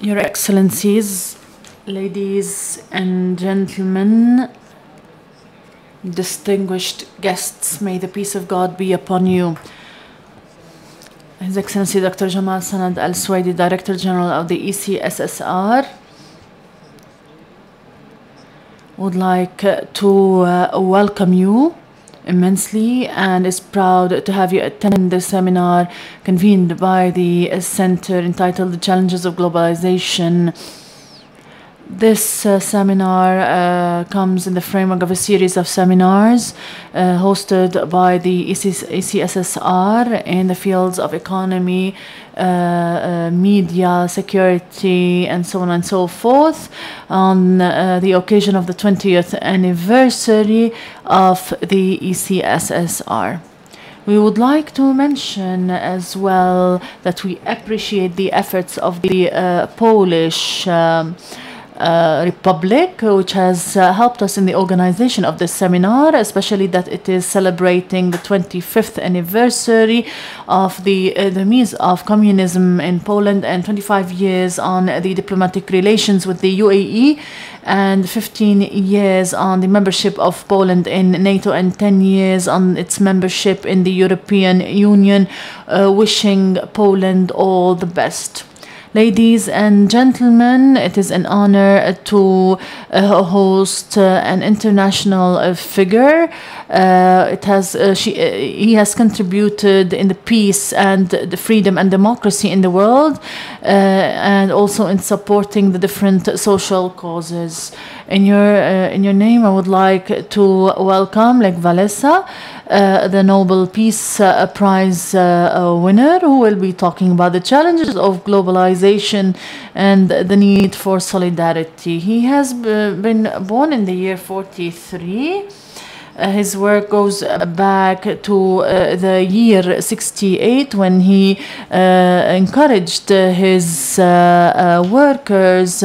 Your Excellencies, ladies and gentlemen, distinguished guests, may the peace of God be upon you. His Excellency Dr. Jamal Sanad Al-Suwaidi, Director General of the ECSSR, would like to welcome you immensely and is proud to have you attend the seminar convened by the Center entitled The Challenges of Globalization. This seminar comes in the framework of a series of seminars hosted by the ECSSR in the fields of economy, media, security, and so on and so forth, on the occasion of the 20th anniversary of the ECSSR. We would like to mention as well that we appreciate the efforts of the Polish Republic, which has helped us in the organization of this seminar, especially that it is celebrating the 25th anniversary of the means of communism in Poland and 25 years on the diplomatic relations with the UAE and 15 years on the membership of Poland in NATO and 10 years on its membership in the European Union, wishing Poland all the best. Ladies and gentlemen, it is an honor to host an international figure. He has contributed in the peace and the freedom and democracy in the world, and also in supporting the different social causes. In your name, I would like to welcome Lech Walesa, the Nobel Peace Prize winner, who will be talking about the challenges of globalization and the need for solidarity. He has been born in the year 43. His work goes back to the year 68 when he encouraged his workers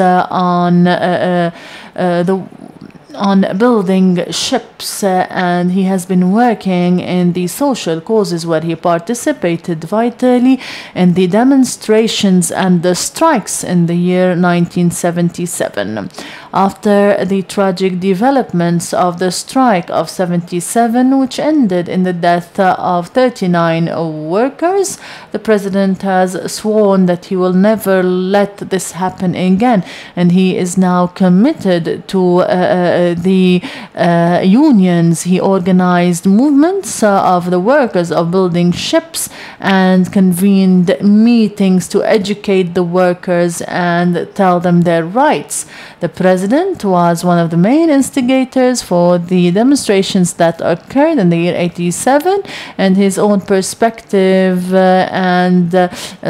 on building ships, and he has been working in the social causes where he participated vitally in the demonstrations and the strikes in the year 1977. After the tragic developments of the strike of 77, which ended in the death of 39 workers, the president has sworn that he will never let this happen again, and he is now committed to the unions. He organized movements of the workers of building ships and convened meetings to educate the workers and tell them their rights. The president was one of the main instigators for the demonstrations that occurred in the year 87, and his own perspective and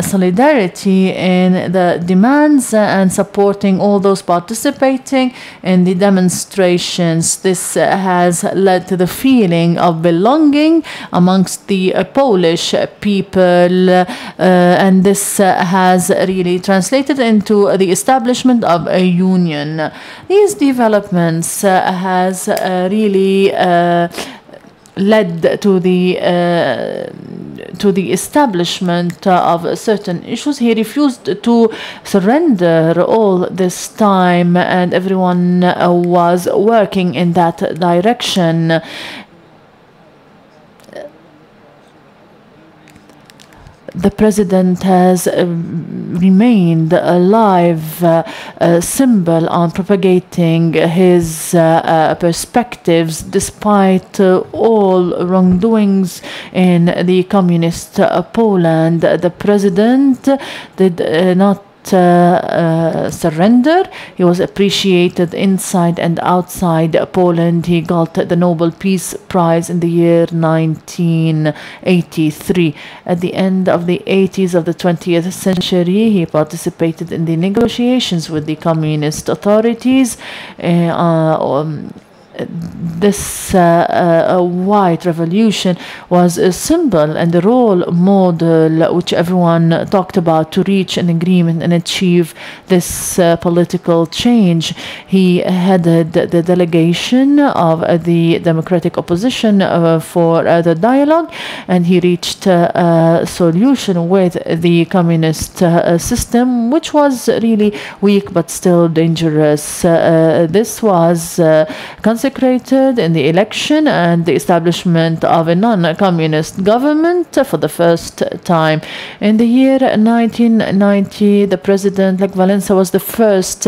solidarity in the demands and supporting all those participating in the demonstrations. This has led to the feeling of belonging amongst the Polish people, and this has really translated into the establishment of a union. These developments has really led to the establishment of certain issues. He refused to surrender all this time, and everyone was working in that direction. The president has remained a live symbol on propagating his perspectives despite all wrongdoings in the communist Poland. The president did not surrender. He was appreciated inside and outside Poland. He got the Nobel Peace Prize in the year 1983. At the end of the 80s of the 20th century, he participated in the negotiations with the communist authorities this white revolution was a symbol and a role model which everyone talked about to reach an agreement and achieve this political change. He headed the delegation of the democratic opposition for the dialogue, and he reached a solution with the communist system, which was really weak but still dangerous. This was consecrated in the election and the establishment of a non-communist government for the first time. In the year 1990, the president, Lech Walesa, was the first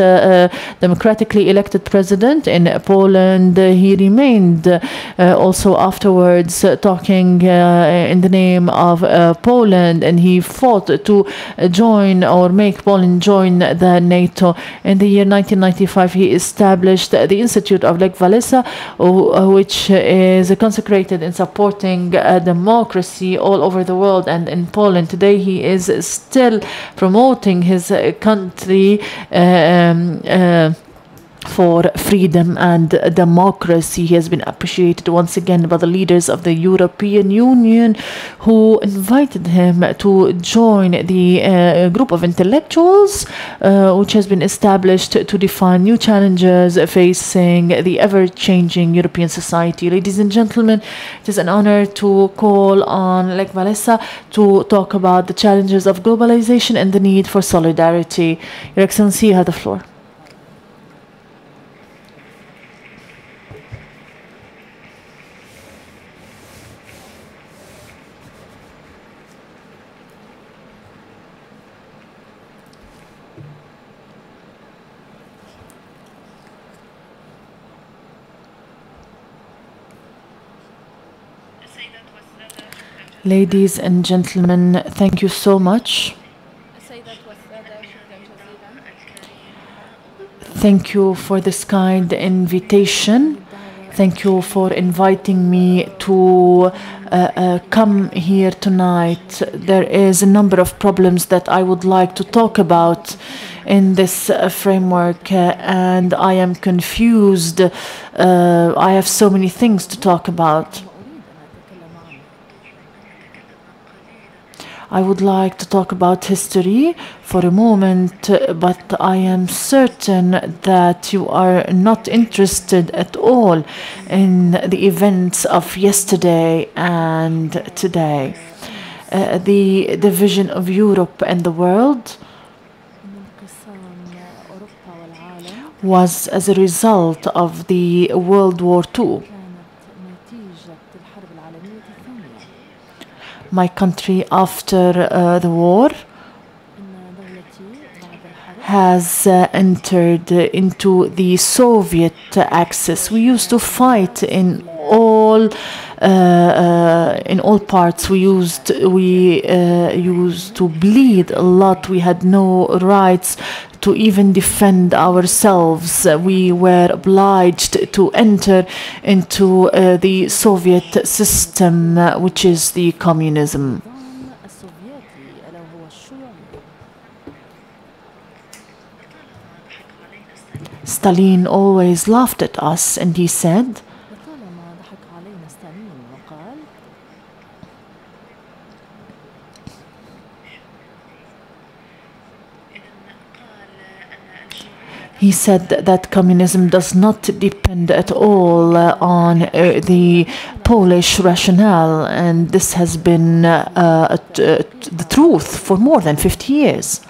democratically elected president in Poland. He remained also afterwards talking in the name of Poland, and he fought to join or make Poland join the NATO. In the year 1995, he established the Institute of Lech Walesa, which is consecrated in supporting democracy all over the world and in Poland. Today, he is still promoting his country for freedom and democracy. He has been appreciated once again by the leaders of the European Union, who invited him to join the group of intellectuals which has been established to define new challenges facing the ever-changing European society. Ladies and gentlemen, it is an honor to call on Lech Walesa to talk about the challenges of globalization and the need for solidarity. Your Excellency, you have the floor. Ladies and gentlemen, thank you so much. Thank you for this kind invitation. Thank you for inviting me to come here tonight. There is a number of problems that I would like to talk about in this framework, and I am confused. I have so many things to talk about. I would like to talk about history for a moment, but I am certain that you are not interested at all in the events of yesterday and today. The division of Europe and the world was as a result of the World War II. My country, after the war, has entered into the Soviet axis. We used to fight in all parts. We used to bleed a lot. We had no rights to even defend ourselves. We were obliged to enter into the Soviet system, which is the communism. Stalin always laughed at us, and he said, that communism does not depend at all on the Polish rationale, and this has been the truth for more than 50 years.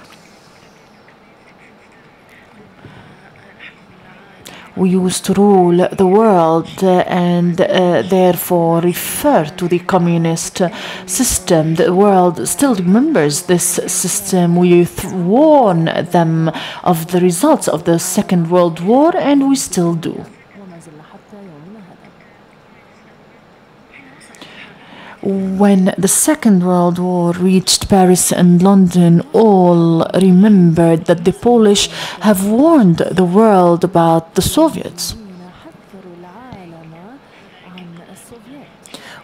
We used to rule the world and therefore refer to the communist system. The world still remembers this system. We warn them of the results of the Second World War, and we still do. When the Second World War reached Paris and London, all remembered that the Polish have warned the world about the Soviets.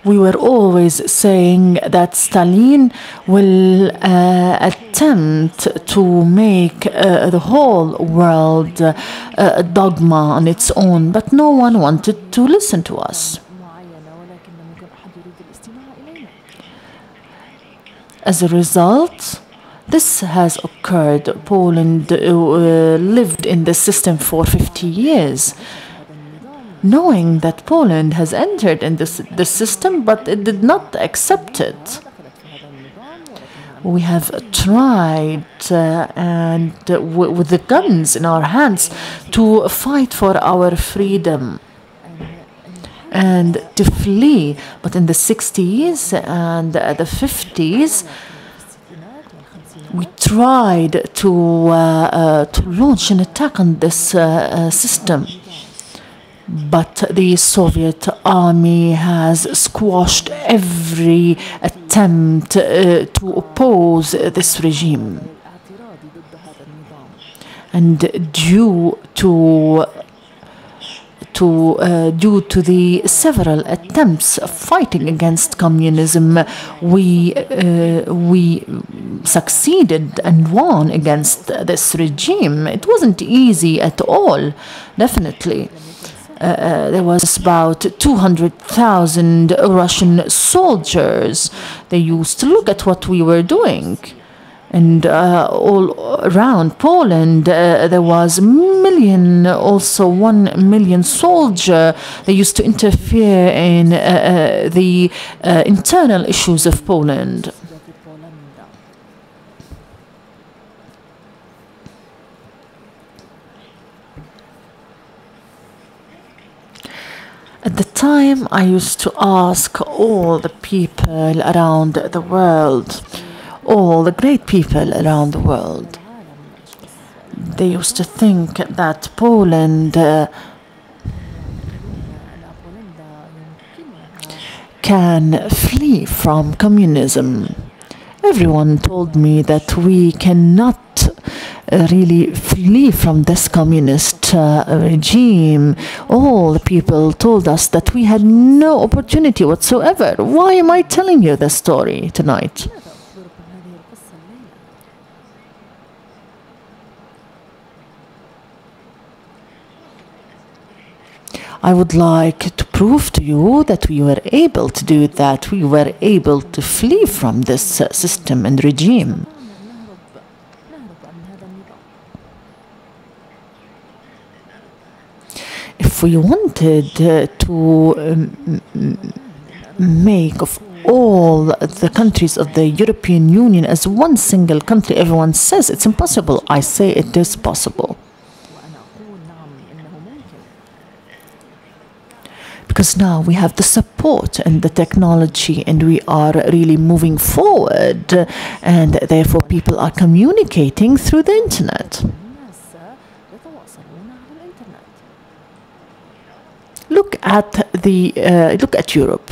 We were always saying that Stalin will attempt to make the whole world a dogma on its own, but no one wanted to listen to us. As a result, this has occurred. Poland lived in this system for 50 years, knowing that Poland has entered in this system, but it did not accept it. We have tried, and with the guns in our hands, to fight for our freedom and to flee. But in the 60s and the 50s, we tried to launch an attack on this system. But the Soviet army has squashed every attempt to oppose this regime. And due to the several attempts of fighting against communism, we succeeded and won against this regime. It wasn't easy at all, definitely. There was about 200,000 Russian soldiers. They used to look at what we were doing. And all around Poland, there was also 1 million soldiers. They used to interfere in the internal issues of Poland. At the time, I used to ask all the people around the world, all the great people around the world. They used to think that Poland can flee from communism. Everyone told me that we cannot really flee from this communist regime. All the people told us that we had no opportunity whatsoever. Why am I telling you this story tonight? I would like to prove to you that we were able to do that. We were able to flee from this system and regime. If we wanted to make of all the countries of the European Union as one single country, everyone says it's impossible. I say it is possible. Because now we have the support and the technology, and we are really moving forward, and therefore people are communicating through the internet. Look at Europe.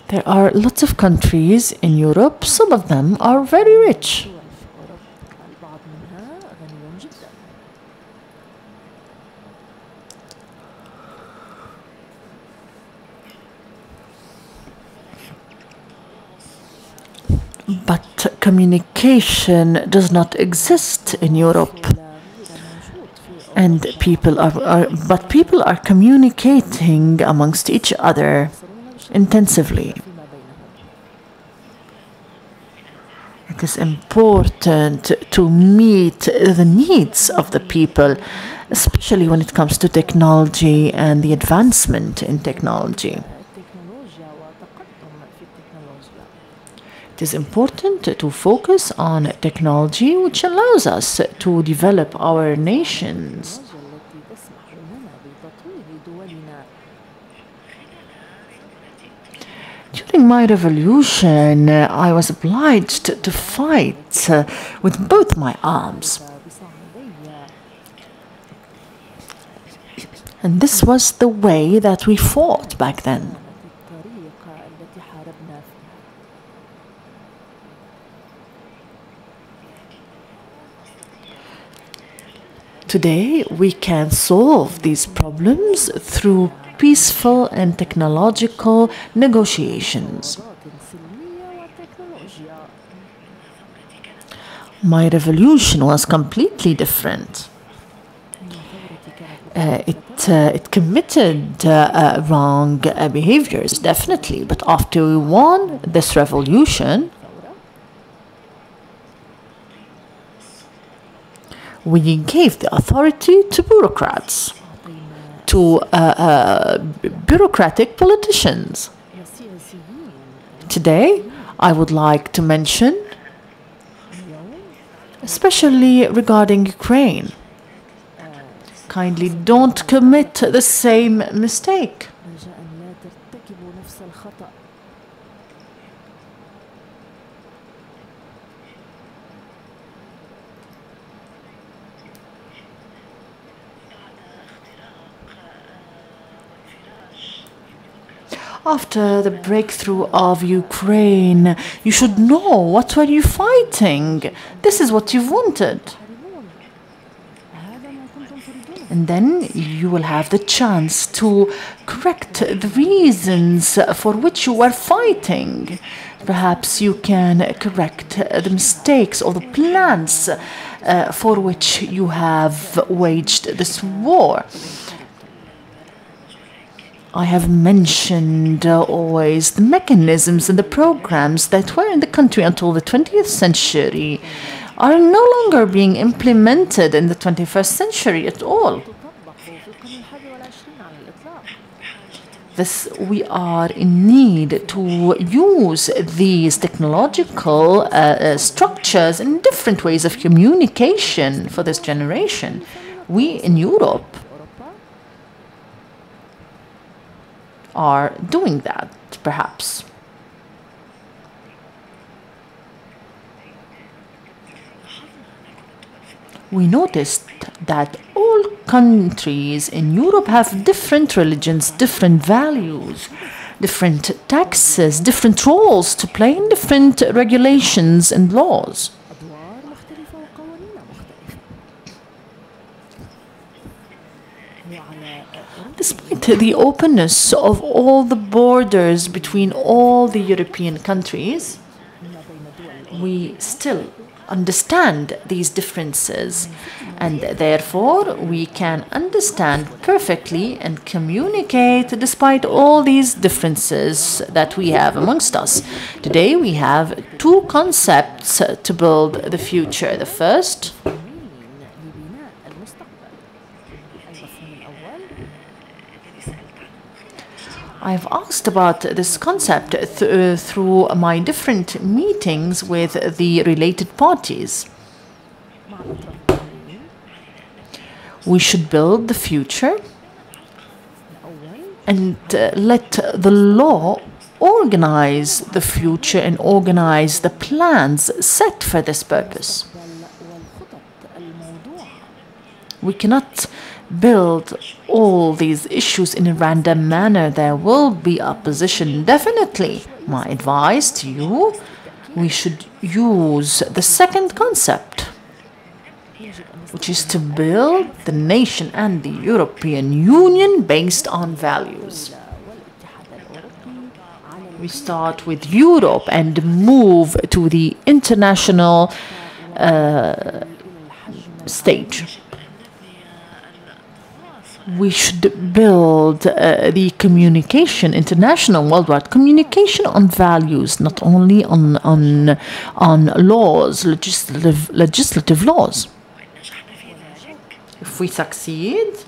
There are lots of countries in Europe. Some of them are very rich. But communication does not exist in Europe. And people are communicating amongst each other intensively. It is important to meet the needs of the people, especially when it comes to technology and the advancement in technology. It is important to focus on technology which allows us to develop our nations. During my revolution, I was obliged to fight with both my arms. And this was the way that we fought back then. Today, we can solve these problems through peaceful and technological negotiations. My revolution was completely different. It committed wrong behaviors, definitely, but after we won this revolution, we gave the authority to bureaucrats, to bureaucratic politicians. Today, I would like to mention, especially regarding Ukraine, kindly don't commit the same mistake. After the breakthrough of Ukraine, you should know what were you fighting. This is what you've wanted. And then you will have the chance to correct the reasons for which you were fighting. Perhaps you can correct the mistakes or the plans for which you have waged this war. I have mentioned always the mechanisms and the programs that were in the country until the 20th century are no longer being implemented in the 21st century at all. We are in need to use these technological structures in different ways of communication for this generation. We in Europe are doing that, perhaps. We noticed that all countries in Europe have different religions, different values, different taxes, different roles to play, and different regulations and laws. Despite the openness of all the borders between all the European countries, we still understand these differences, and therefore we can understand perfectly and communicate despite all these differences that we have amongst us. Today we have two concepts to build the future. The first, I've asked about this concept through my different meetings with the related parties. We should build the future and let the law organize the future and organize the plans set for this purpose. We cannot build all these issues in a random manner. There will be opposition, definitely. My advice to you, we should use the second concept, which is to build the nation and the European Union based on values. We start with Europe and move to the international stage. We should build the communication, international, worldwide communication on values, not only on laws, legislative laws. If we succeed,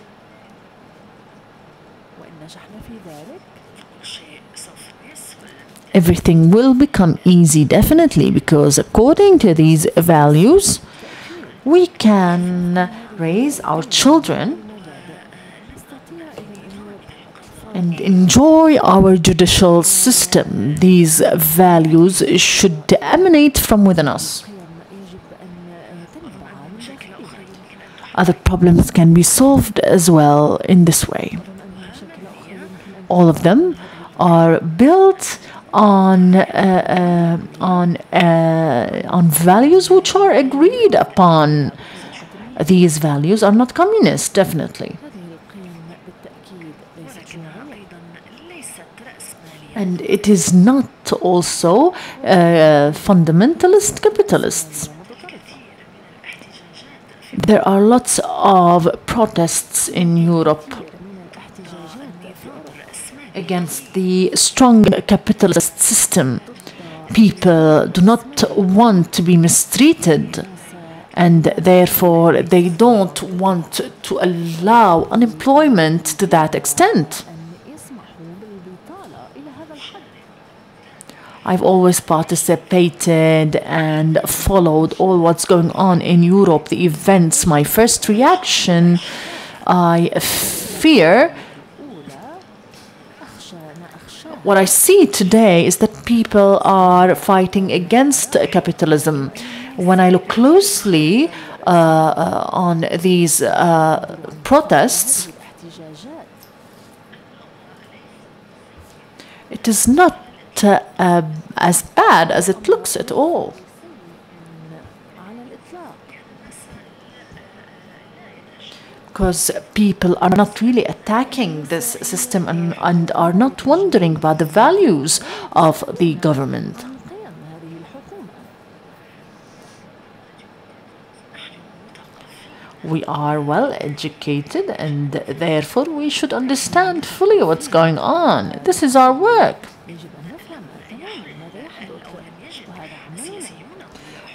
everything will become easy, definitely, because according to these values, we can raise our children and enjoy our judicial system. These values should emanate from within us. Other problems can be solved as well in this way. All of them are built on values which are agreed upon These values are not communist, definitely. And it is not also fundamentalist capitalists. There are lots of protests in Europe against the strong capitalist system. People do not want to be mistreated, and therefore they don't want to allow unemployment to that extent. I've always participated and followed all what's going on in Europe, the events. My first reaction, I fear, what I see today is that people are fighting against capitalism. When I look closely on these protests, it is not as bad as it looks at all. Because people are not really attacking this system and are not wondering about the values of the government. We are well educated, and therefore we should understand fully what's going on. This is our work.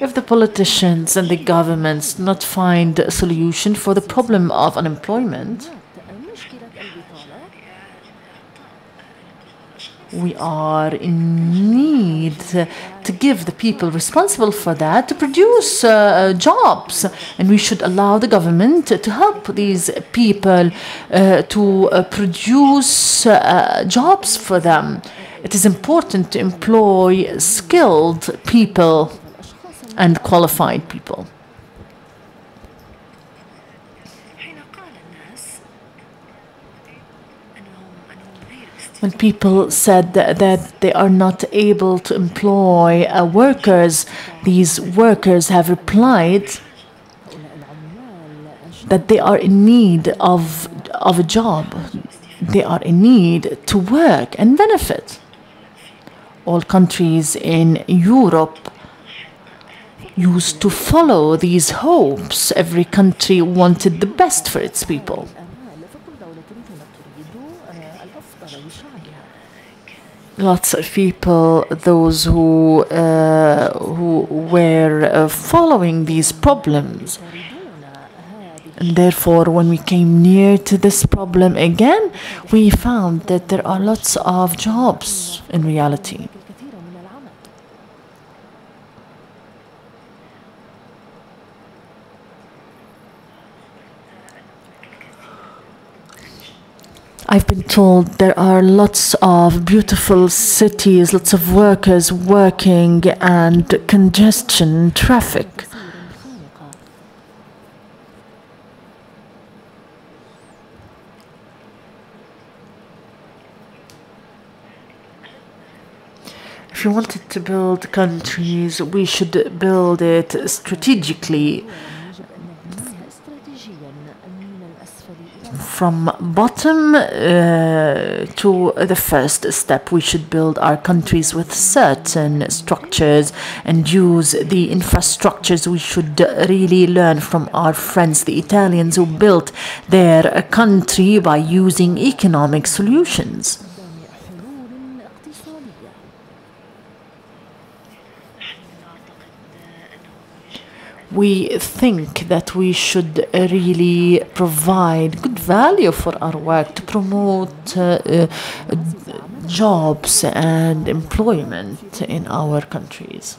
If the politicians and the governments not find a solution for the problem of unemployment, we are in need to give the people responsible for that to produce jobs, and we should allow the government to help these people to produce jobs for them. It is important to employ skilled people and qualified people. When people said that they are not able to employ workers, these workers have replied that they are in need of a job. They are in need to work and benefit. All countries in Europe used to follow these hopes. Every country wanted the best for its people. Lots of people, those who were following these problems. And therefore, when we came near to this problem again, we found that there are lots of jobs in reality. I've been told there are lots of beautiful cities, lots of workers working, and congestion, traffic. If we wanted to build countries, we should build it strategically. From bottom to the first step, we should build our countries with certain structures and use the infrastructures. We should really learn from our friends, the Italians, who built their country by using economic solutions. We think that we should really provide good value for our work to promote jobs and employment in our countries.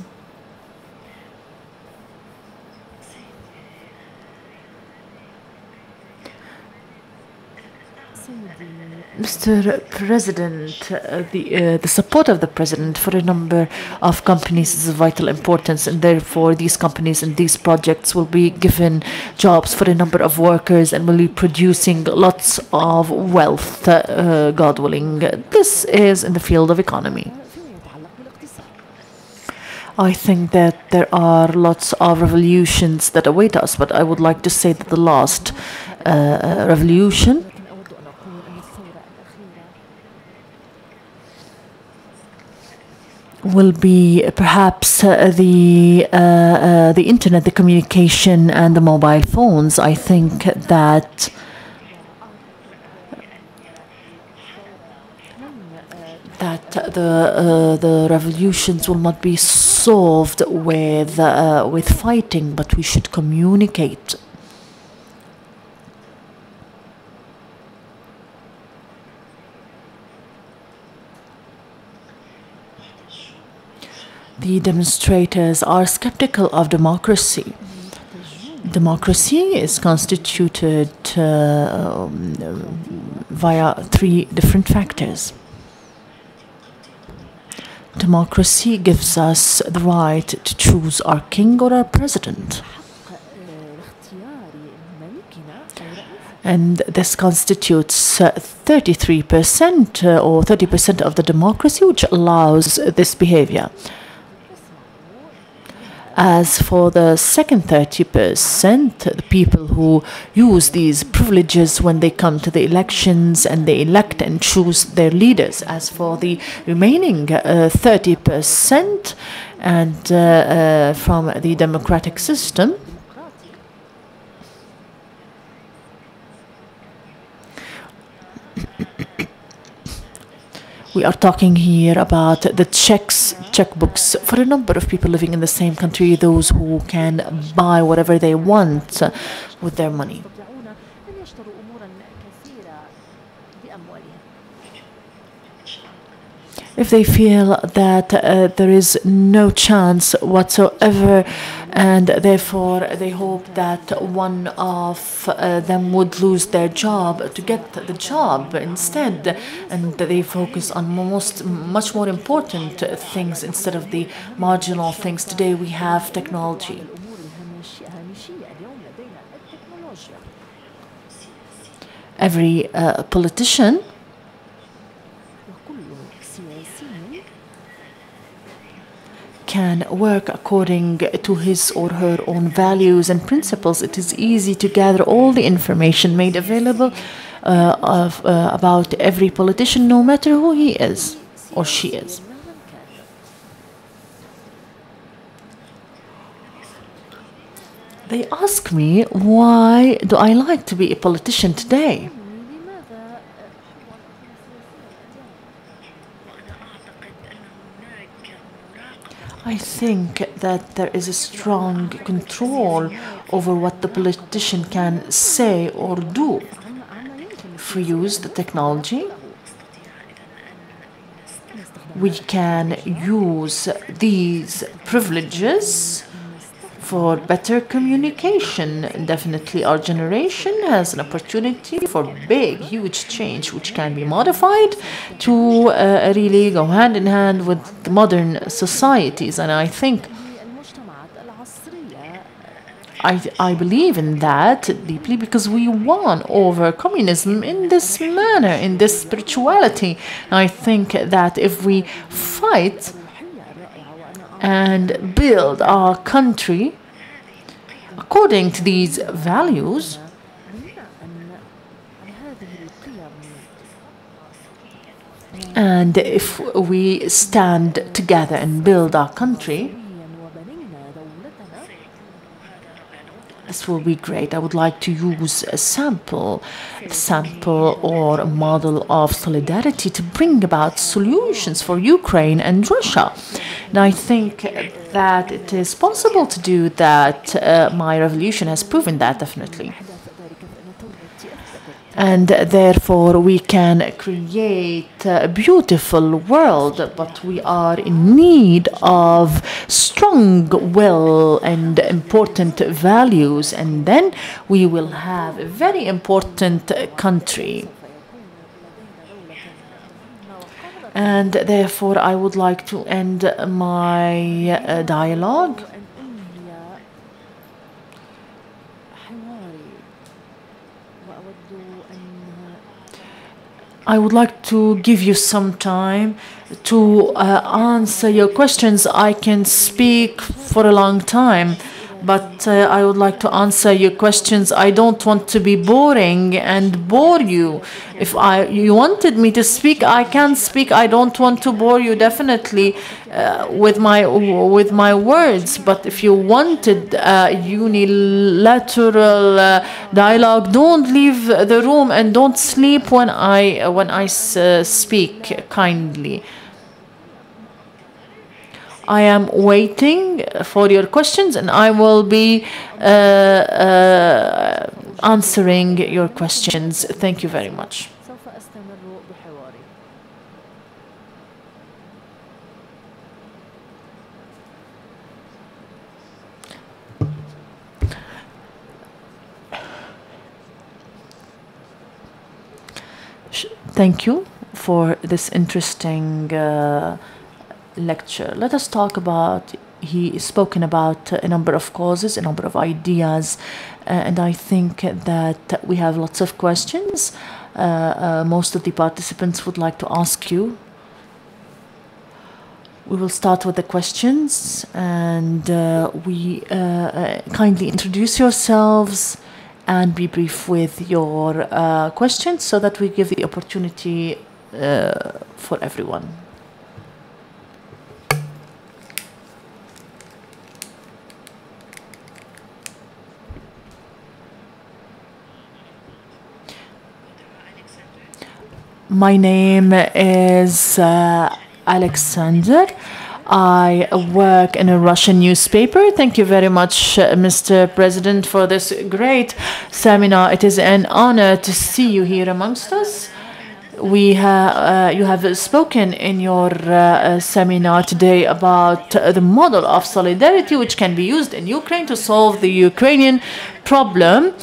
Mr. President, the support of the President for a number of companies is of vital importance, and therefore these companies and these projects will be given jobs for a number of workers and will be producing lots of wealth, God willing. This is in the field of economy. I think that there are lots of revolutions that await us, but I would like to say that the last revolution will be perhaps the internet, the communication, and the mobile phones. I think that the revolutions will not be solved with fighting, but we should communicate. The demonstrators are skeptical of democracy. Democracy is constituted via three different factors. Democracy gives us the right to choose our king or our president. And this constitutes 33% or 30% of the democracy, which allows this behavior. As for the second 30%, the people who use these privileges when they come to the elections and they elect and choose their leaders. As for the remaining 30% and from the democratic system, we are talking here about the checkbooks for a number of people living in the same country, those who can buy whatever they want with their money. If they feel that there is no chance whatsoever, and therefore they hope that one of them would lose their job to get the job instead, and they focus on much more important things instead of the marginal things. Today we have technology. Every politician can work according to his or her own values and principles. It is easy to gather all the information made available about every politician, no matter who he is or she is. They ask me, why do I like to be a politician today? I think that there is a strong control over what the politician can say or do. If we use the technology, we can use these privileges for better communication. Definitely our generation has an opportunity for big, huge change, which can be modified to really go hand in hand with the modern societies. And I think I believe in that deeply, because we won over communism in this manner, in this spirituality. I think that if we fight and build our country according to these values, and if we stand together and build our country, this will be great. I would like to use a sample or a model of solidarity to bring about solutions for Ukraine and Russia. And I think that it is possible to do that. My revolution has proven that, definitely. And therefore we can create a beautiful world, but we are in need of strong will and important values, and then we will have a very important country. And therefore I would like to end my dialogue. I would like to give you some time to answer your questions. I can speak for a long time, but I would like to answer your questions. I don't want to be boring and bore you. If you wanted me to speak, I can speak. I don't want to bore you, definitely, with my words. But if you wanted unilateral dialogue, don't leave the room and don't sleep when I speak kindly. I am waiting for your questions, and I will be answering your questions. Thank you very much. Thank you for this interesting lecture. Let us talk about, he spoken about a number of causes, a number of ideas, and I think that we have lots of questions. Most of the participants would like to ask you. We will start with the questions, and we kindly introduce yourselves and be brief with your questions so that we give the opportunity for everyone. My name is Alexander. I work in a Russian newspaper. Thank you very much, Mr. President, for this great seminar. It is an honor to see you here amongst us. You have spoken in your seminar today about the model of solidarity which can be used in Ukraine to solve the Ukrainian problem.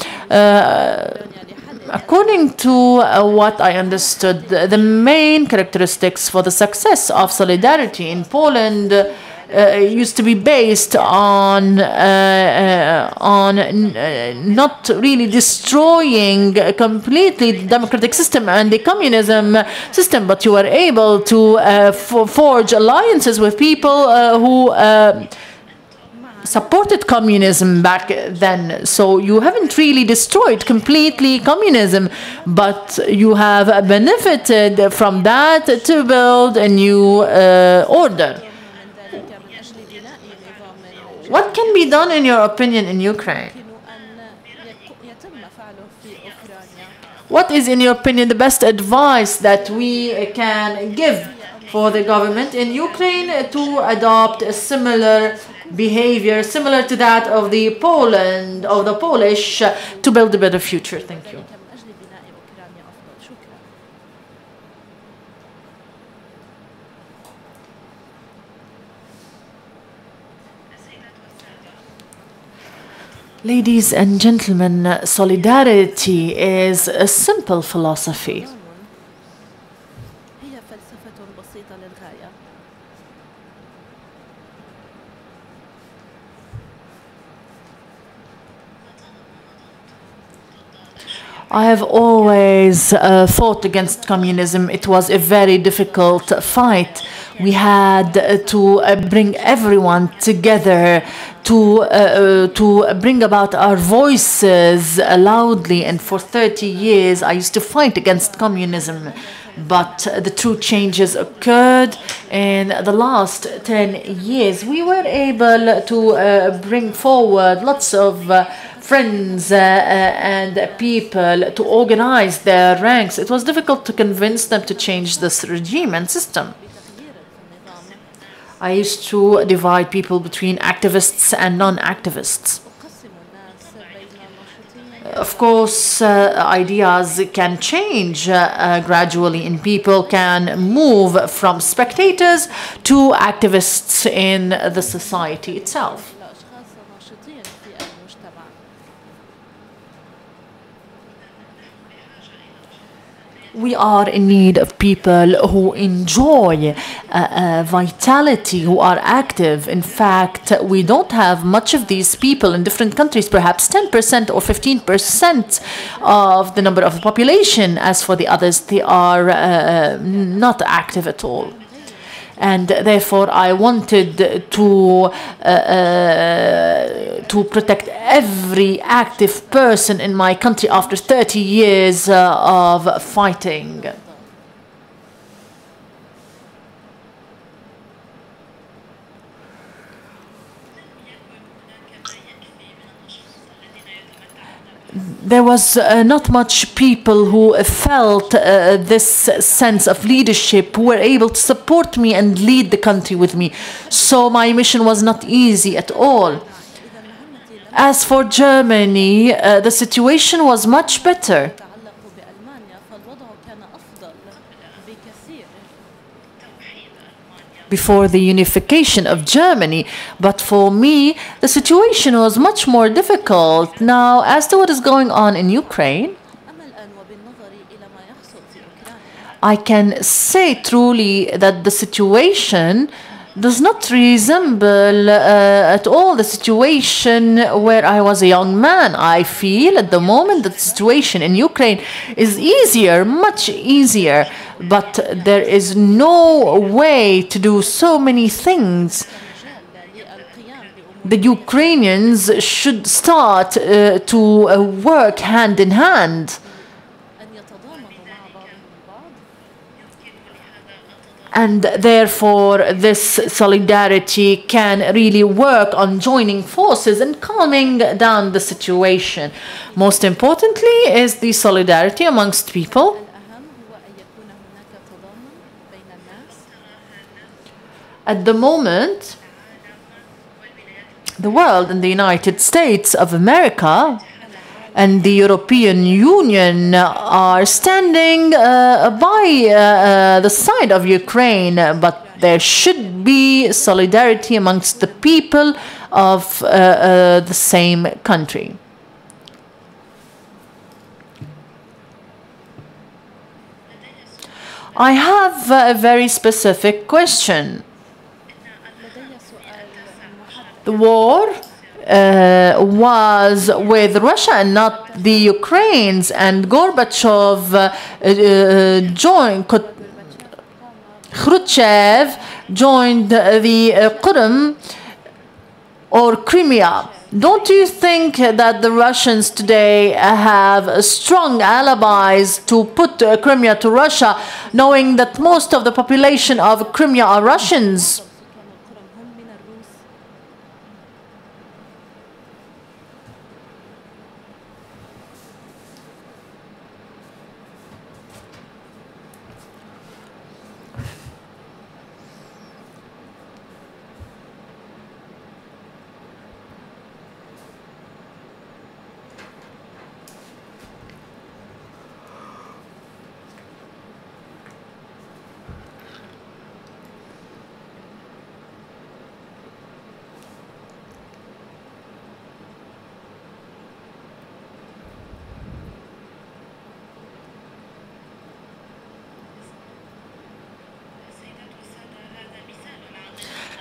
According to what I understood, the main characteristics for the success of solidarity in Poland used to be based on not really destroying completely the democratic system and the communism system, but you were able to forge alliances with people who supported communism back then. So you haven't really destroyed completely communism, but you have benefited from that to build a new order. What can be done, in your opinion, in Ukraine? What is, in your opinion, the best advice that we can give for the government in Ukraine to adopt a similar behavior, similar to that of the Polish, to build a better future? Thank you. Ladies and gentlemen, solidarity is a simple philosophy. I have always fought against communism. It was a very difficult fight. We had to bring everyone together to bring about our voices loudly. And for 30 years, I used to fight against communism. But the true changes occurred in the last 10 years. We were able to bring forward lots of friends and people to organize their ranks. It was difficult to convince them to change this regime and system. I used to divide people between activists and non-activists. Of course, ideas can change gradually, and people can move from spectators to activists in the society itself. We are in need of people who enjoy vitality, who are active. In fact, we don't have much of these people in different countries, perhaps 10% or 15% of the number of the population. As for the others, they are not active at all. And therefore I wanted to protect every active person in my country after 30 years of fighting. There was not much people who felt this sense of leadership, who were able to support me and lead the country with me. So my mission was not easy at all. As for Germany, the situation was much better. Before the unification of Germany, but for me, the situation was much more difficult. Now, as to what is going on in Ukraine, I can say truly that the situation does not resemble at all the situation where I was a young man. I feel at the moment that the situation in Ukraine is easier, much easier, but there is no way to do so many things. The Ukrainians should start to work hand in hand. And therefore, this solidarity can really work on joining forces and calming down the situation. Most importantly is the solidarity amongst people. At the moment, the world and the United States of America and the European Union are standing by the side of Ukraine, but there should be solidarity amongst the people of the same country. I have a very specific question. The war was with Russia and not the Ukrainians, and Gorbachev joined, Khrushchev joined the Qrim or Crimea. Don't you think that the Russians today have strong alibis to put Crimea to Russia, knowing that most of the population of Crimea are Russians?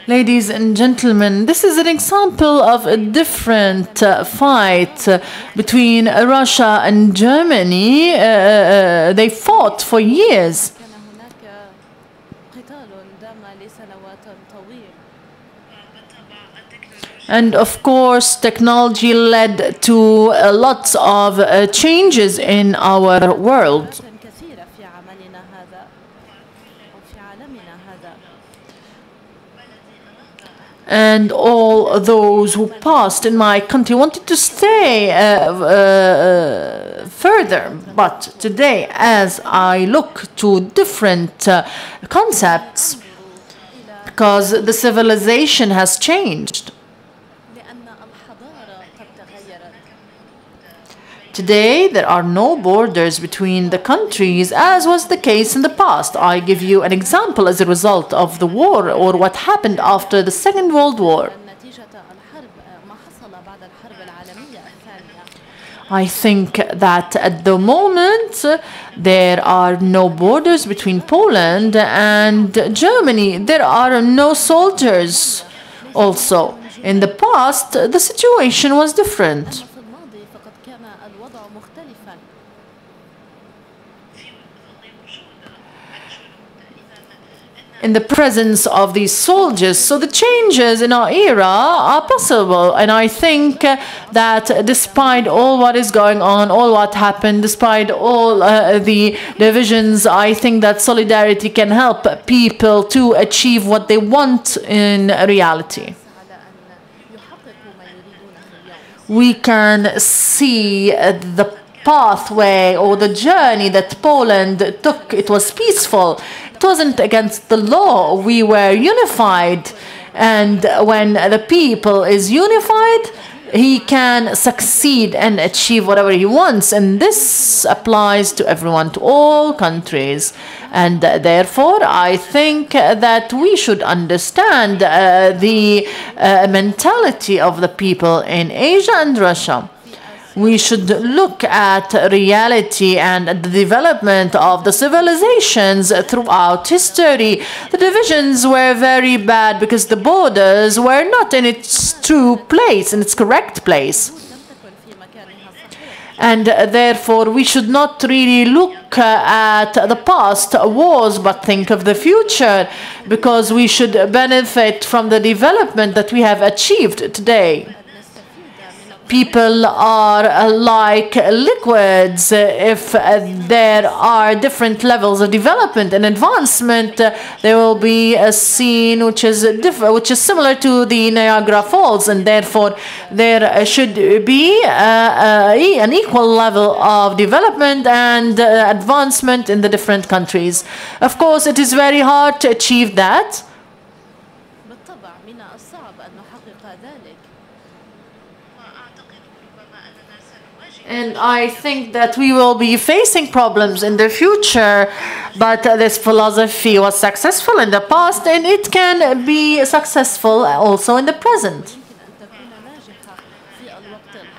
Ladies and gentlemen, this is an example of a different fight between Russia and Germany. They fought for years. And of course, technology led to lots of changes in our world. And all those who passed in my country wanted to stay further. But today, as I look to different concepts, because the civilization has changed. Today, there are no borders between the countries, as was the case in the past. I give you an example as a result of the war, or what happened after the Second World War. I think that at the moment, there are no borders between Poland and Germany. There are no soldiers also. In the past, the situation was different. in the presence of these soldiers. So the changes in our era are possible. And I think that despite all what is going on, all what happened, despite all the divisions, I think that solidarity can help people to achieve what they want in reality. We can see the pathway or the journey that Poland took. It was peaceful. It wasn't against the law. We were unified. And when the people is unified, he can succeed and achieve whatever he wants. And this applies to everyone, to all countries. And therefore, I think that we should understand the mentality of the people in Asia and Russia. We should look at reality and the development of the civilizations throughout history. The divisions were very bad because the borders were not in its true place, in its correct place. And therefore, we should not really look at the past wars, but think of the future, because we should benefit from the development that we have achieved today. People are like liquids. If there are different levels of development and advancement, there will be a scene which is similar to the Niagara Falls, and therefore there should be an equal level of development and advancement in the different countries. Of course, it is very hard to achieve that. And I think that we will be facing problems in the future, but this philosophy was successful in the past, and it can be successful also in the present.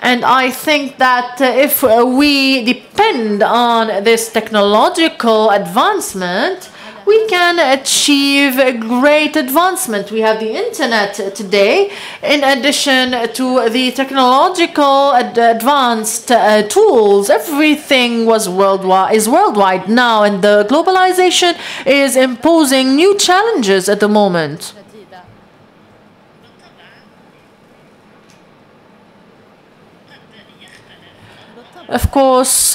And I think that if we depend on this technological advancement, we can achieve a great advancement. We have the internet today. In addition to the technological advanced tools, everything is worldwide now, and the globalization is imposing new challenges at the moment. Of course,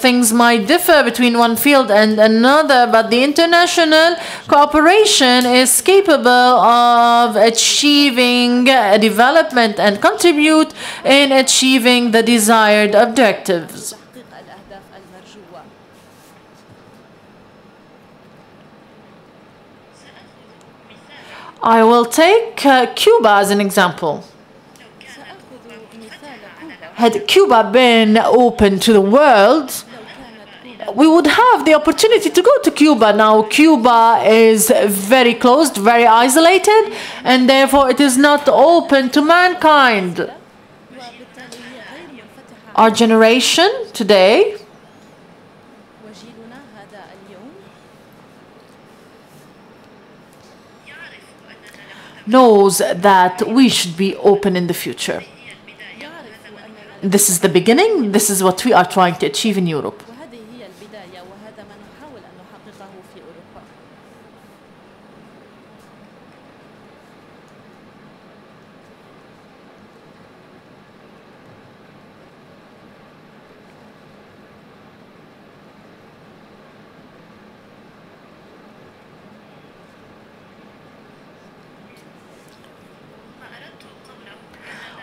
things might differ between one field and another, but the international cooperation is capable of achieving development and contribute in achieving the desired objectives. I will take Cuba as an example. Had Cuba been open to the world, we would have the opportunity to go to Cuba. Now, Cuba is very closed, very isolated, and therefore it is not open to mankind. Our generation today knows that we should be open in the future. This is the beginning. This is what we are trying to achieve in Europe.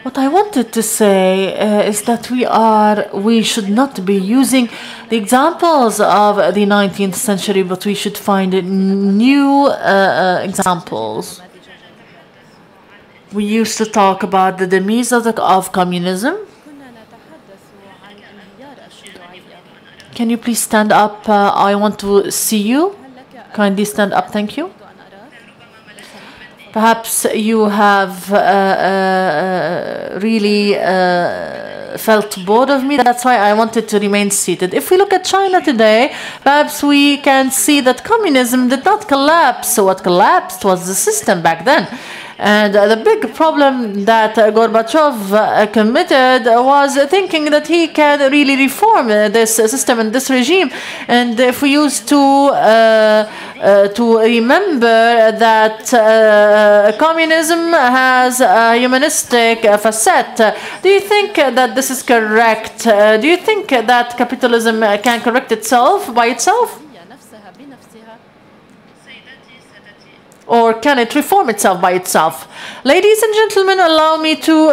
What I wanted to say is that we should not be using the examples of the 19th century, but we should find new examples. We used to talk about the demise of communism. Can you please stand up? I want to see you. Kindly stand up. Thank you. Perhaps you have really felt bored of me. That's why I wanted to remain seated. If we look at China today, perhaps we can see that communism did not collapse. So what collapsed was the system back then. And the big problem that Gorbachev committed was thinking that he can really reform this system and this regime. And if we used to remember that communism has a humanistic facet, do you think that this is correct? Do you think that capitalism can correct itself by itself? Or can it reform itself by itself? Ladies and gentlemen, allow me to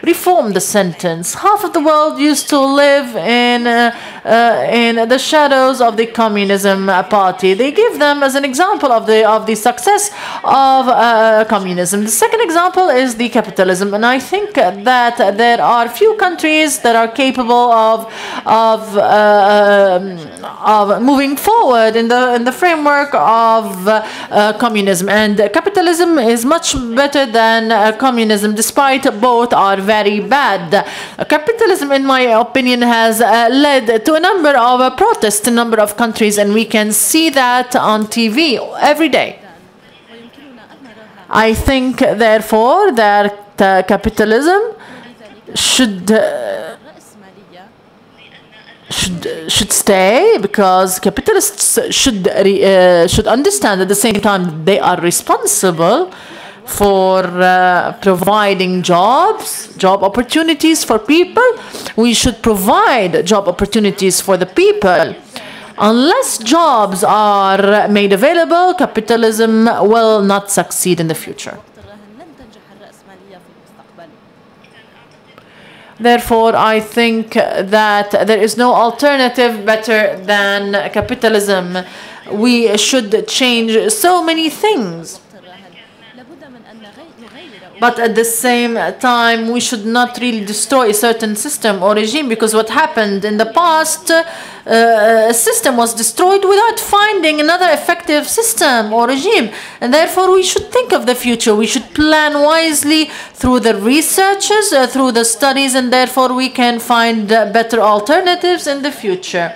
reform the sentence. Half of the world used to live in the shadows of the communism party. They give them as an example of the success of communism. The second example is the capitalism, and I think that there are few countries that are capable of moving forward in the framework of communism. And capitalism is much better than communism, despite both are very bad. Capitalism, in my opinion, has led to a number of protests in a number of countries, and we can see that on TV every day. I think, therefore, that capitalism should stay, because capitalists should understand at the same time they are responsible for providing job opportunities for people. We should provide job opportunities for the people. Unless jobs are made available, capitalism will not succeed in the future. Therefore, I think that there is no alternative better than capitalism. We should change so many things. But at the same time, we should not really destroy a certain system or regime, because what happened in the past, a system was destroyed without finding another effective system or regime. And therefore, we should think of the future. We should plan wisely through the researches, through the studies, and therefore we can find better alternatives in the future.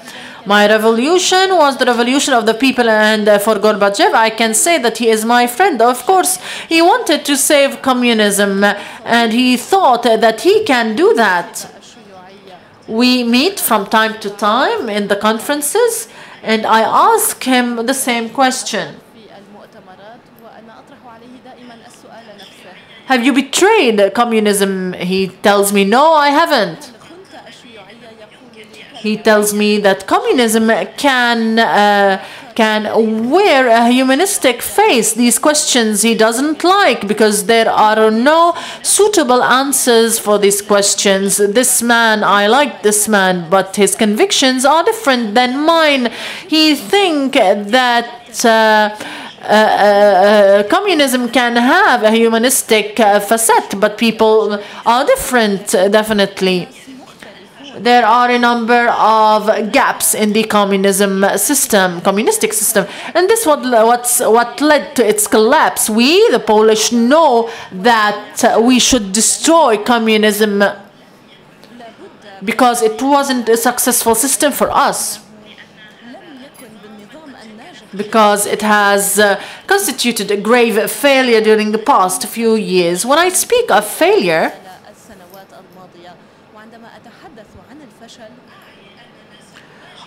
My revolution was the revolution of the people, and for Gorbachev, I can say that he is my friend. Of course, he wanted to save communism, and he thought that he can do that. We meet from time to time in the conferences, and I ask him the same question. Have you betrayed communism? He tells me, no, I haven't. He tells me that communism can wear a humanistic face. These questions he doesn't like, because there are no suitable answers for these questions. This man, I like this man, but his convictions are different than mine. He thinks that communism can have a humanistic facet, but people are different, definitely. There are a number of gaps in the communistic system, and this what led to its collapse. We, the Polish, know that we should destroy communism because it wasn't a successful system for us, because it has constituted a grave failure during the past few years. When I speak of failure,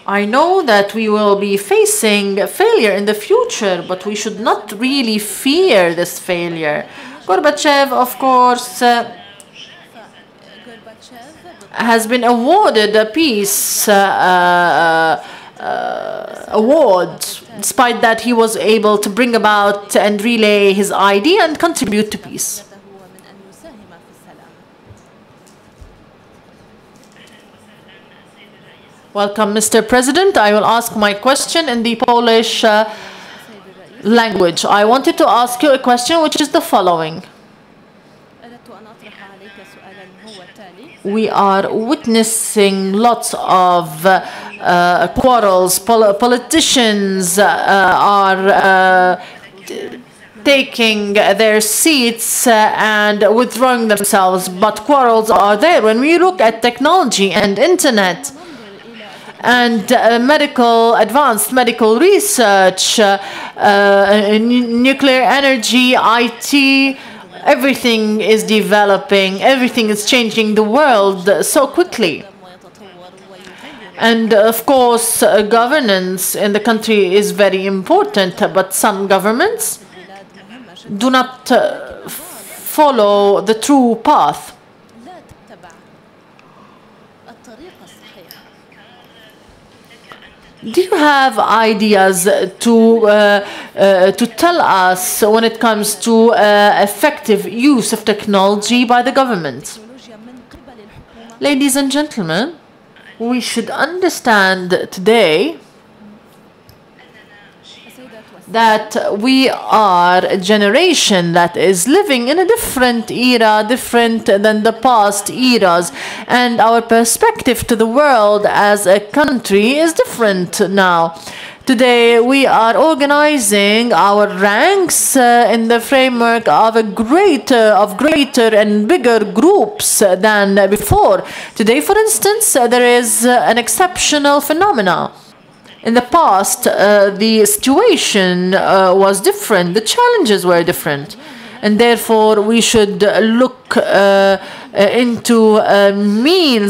I know that we will be facing failure in the future, but we should not really fear this failure. Gorbachev, of course, has been awarded a peace award, despite that he was able to bring about and relay his idea and contribute to peace. Welcome, Mr. President. I will ask my question in the Polish language. I wanted to ask you a question, which is the following. We are witnessing lots of quarrels. Politicians are taking their seats and withdrawing themselves, but quarrels are there. When we look at technology and internet, and advanced medical research, nuclear energy, IT, everything is developing, everything is changing the world so quickly. And of course, governance in the country is very important, but some governments do not follow the true path. Do you have ideas to tell us when it comes to effective use of technology by the government? Ladies and gentlemen, we should understand today that we are a generation that is living in a different era, different than the past eras, and our perspective to the world as a country is different now. Today, we are organizing our ranks in the framework of greater and bigger groups than before. Today, for instance, there is an exceptional phenomenon. In the past, the situation was different, the challenges were different, and therefore we should look into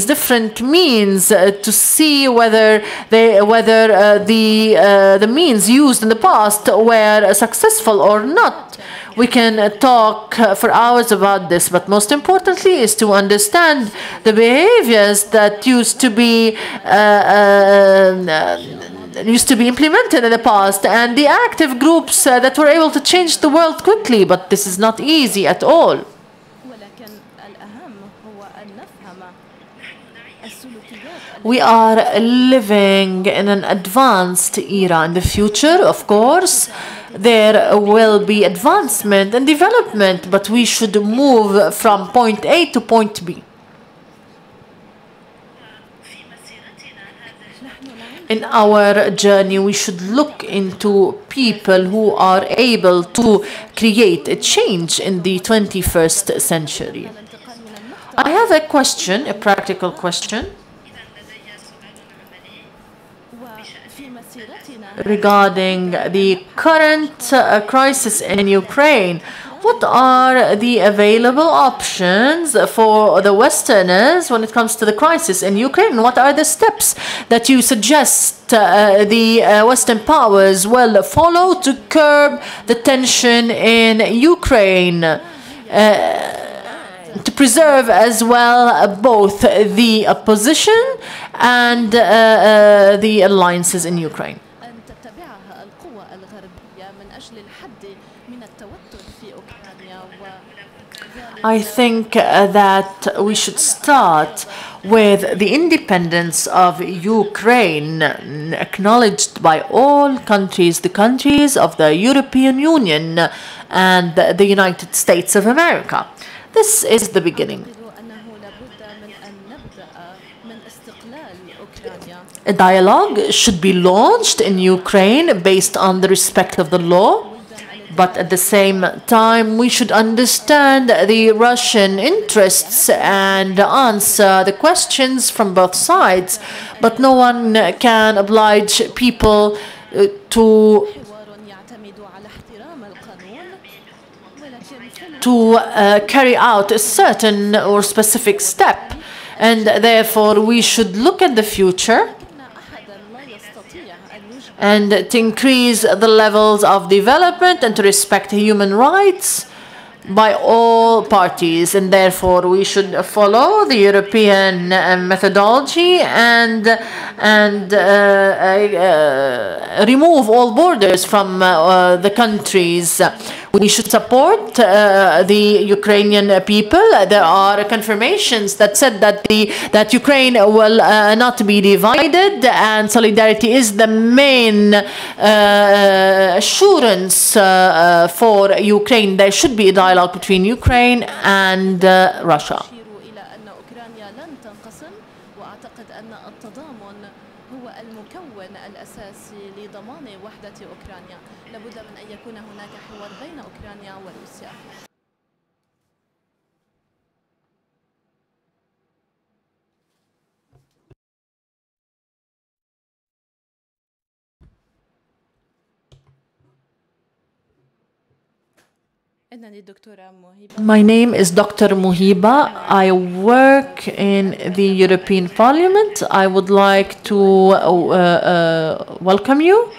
different means, to see whether the means used in the past were successful or not. We can talk for hours about this, but most importantly is to understand the behaviors that used to be implemented in the past, and the active groups that were able to change the world quickly, but this is not easy at all. We are living in an advanced era. In the future, of course, there will be advancement and development, but we should move from point A to point B. In our journey, we should look into people who are able to create a change in the 21st century. I have a question, a practical question, regarding the current crisis in Ukraine. What are the available options for the Westerners when it comes to the crisis in Ukraine? What are the steps that you suggest the Western powers will follow to curb the tension in Ukraine, to preserve as well both the opposition and the alliances in Ukraine? I think that we should start with the independence of Ukraine, acknowledged by all countries, the countries of the European Union and the United States of America. This is the beginning. A dialogue should be launched in Ukraine based on the respect of the law. But at the same time, we should understand the Russian interests and answer the questions from both sides. But no one can oblige people to carry out a certain or specific step. And therefore, we should look at the future and to increase the levels of development and to respect human rights by all parties. And therefore, we should follow the European methodology and remove all borders from the countries. We should support the Ukrainian people. There are confirmations that said that Ukraine will not be divided, and solidarity is the main assurance for Ukraine. There should be a dialogue between Ukraine and Russia. لابد من أن يكون هناك حوار بين أوكرانيا وروسيا. My name is Dr. Muhiba. I work in the European Parliament. I would like to welcome you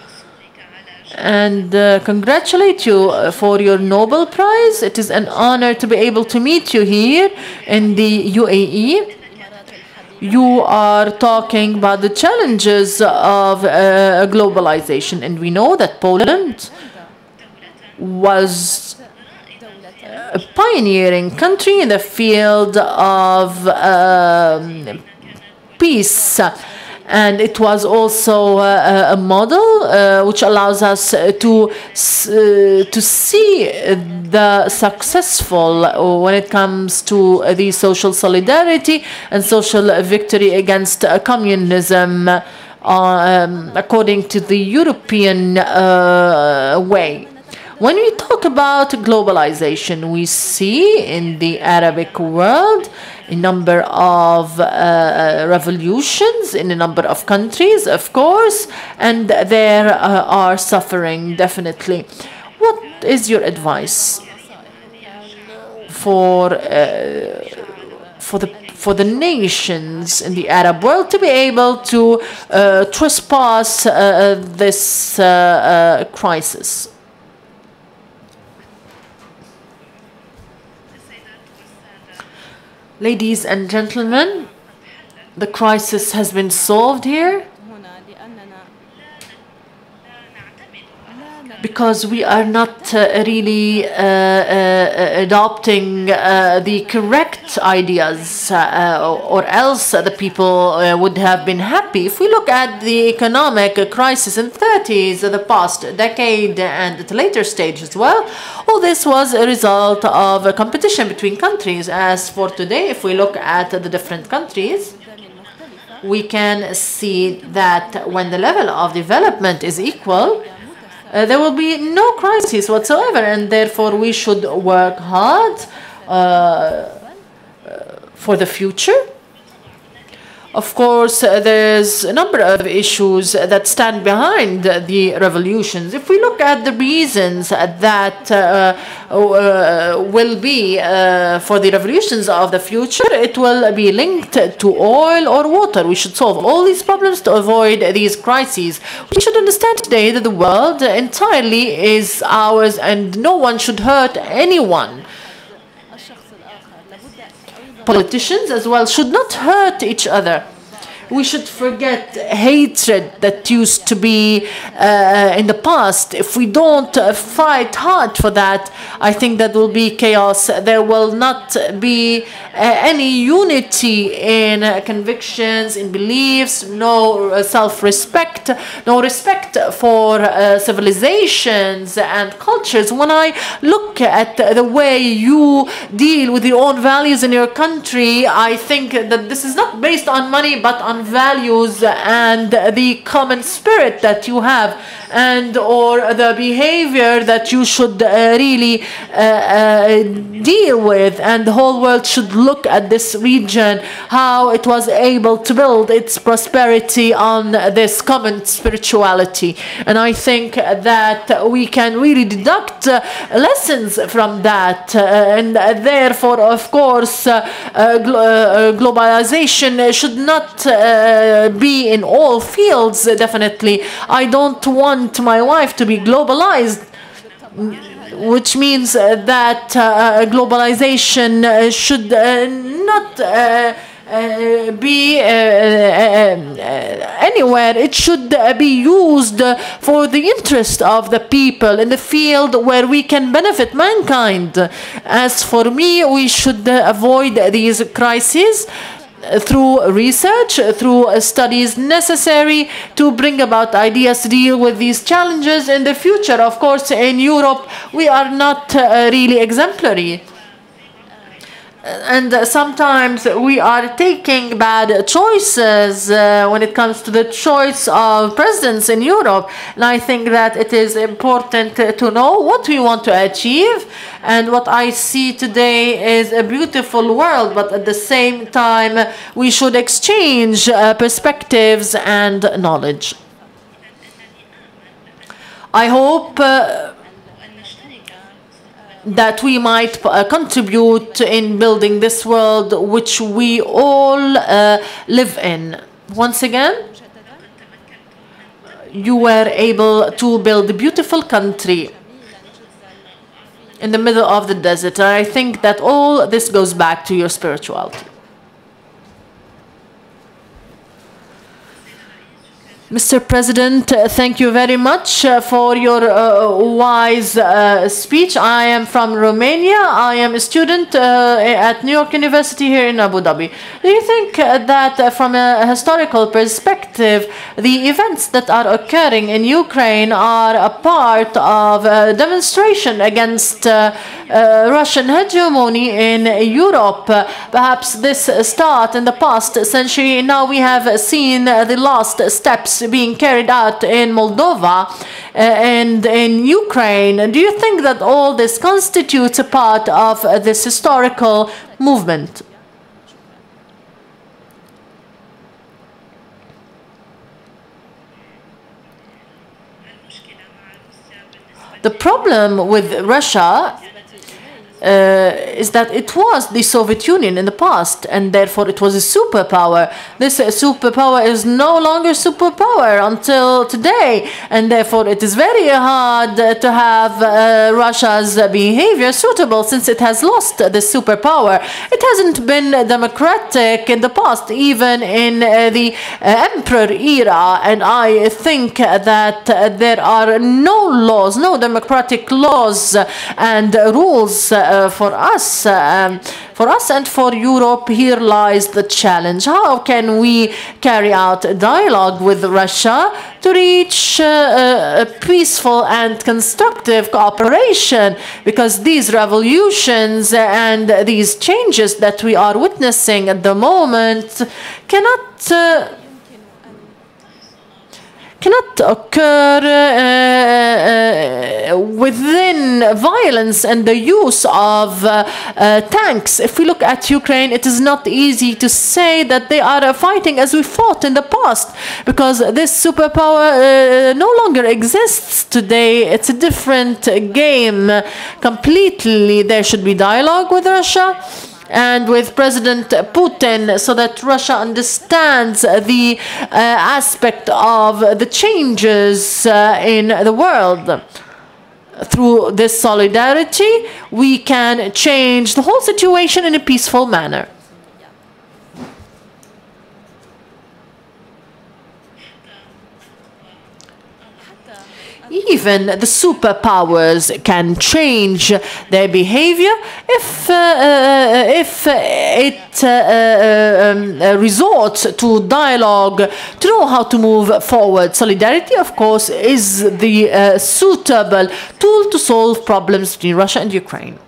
and congratulate you for your Nobel Prize. It is an honor to be able to meet you here in the UAE. You are talking about the challenges of globalization, and we know that Poland was a pioneering country in the field of peace. And it was also a model which allows us to see the successful when it comes to the social solidarity and social victory against communism according to the European way. When we talk about globalization, we see in the Arabic world a number of revolutions in a number of countries, of course, and there are suffering, definitely. What is your advice for the nations in the Arab world to be able to trespass this crisis? Ladies and gentlemen, the crisis has been solved here because we are not really adopting the correct ideas, or else the people would have been happy. If we look at the economic crisis in the 30s, the past decade, and at a later stage as well, all this was a result of a competition between countries. As for today, if we look at the different countries, we can see that when the level of development is equal, there will be no crisis whatsoever, and therefore we should work hard for the future. Of course, there's a number of issues that stand behind the revolutions. If we look at the reasons that will be for the revolutions of the future, it will be linked to oil or water. We should solve all these problems to avoid these crises. We should understand today that the world entirely is ours and no one should hurt anyone. Politicians as well should not hurt each other. We should forget hatred that used to be in the past. If we don't fight hard for that, I think that will be chaos. There will not be any unity in convictions, in beliefs, no self-respect, no respect for civilizations and cultures. When I look at the way you deal with your own values in your country, I think that this is not based on money, but on values and the common spirit that you have, and or the behavior that you should really deal with. And the whole world should look at this region, how it was able to build its prosperity on this common spirituality. And I think that we can really deduct lessons from that, and therefore, of course, globalization should not be in all fields, definitely. I don't want my wife to be globalized, which means that globalization should not be anywhere. It should be used for the interest of the people in the field where we can benefit mankind. As for me, we should avoid these crises through research, through studies necessary to bring about ideas to deal with these challenges in the future. Of course, in Europe, we are not really exemplary. And sometimes we are taking bad choices when it comes to the choice of presidents in Europe. And I think that it is important to know what we want to achieve. And what I see today is a beautiful world, but at the same time, we should exchange perspectives and knowledge. I hope that we might contribute in building this world which we all live in. Once again, you were able to build a beautiful country in the middle of the desert. I think that all this goes back to your spirituality. Mr. President, thank you very much for your wise speech. I am from Romania. I am a student at New York University here in Abu Dhabi. Do you think that from a historical perspective, the events that are occurring in Ukraine are a part of a demonstration against Russian hegemony in Europe? Perhaps this started in the past century. Now we have seen the last steps being carried out in Moldova and in Ukraine. Do you think that all this constitutes a part of this historical movement? The problem with Russia is that it was the Soviet Union in the past, and therefore it was a superpower. This superpower is no longer superpower until today, and therefore it is very hard to have Russia's behavior suitable since it has lost this superpower. It hasn't been democratic in the past, even in the emperor era, and I think that there are no laws, no democratic laws and rules for us and for Europe. Here lies the challenge. How can we carry out a dialogue with Russia to reach a peaceful and constructive cooperation? Because these revolutions and these changes that we are witnessing at the moment cannot occur within violence and the use of tanks. If we look at Ukraine, it is not easy to say that they are fighting as we fought in the past, because this superpower no longer exists today. It's a different game completely. There should be dialogue with Russia and with President Putin so that Russia understands the aspect of the changes in the world. Through this solidarity, we can change the whole situation in a peaceful manner. Even the superpowers can change their behavior if it resorts to dialogue to know how to move forward. Solidarity, of course, is the suitable tool to solve problems between Russia and Ukraine.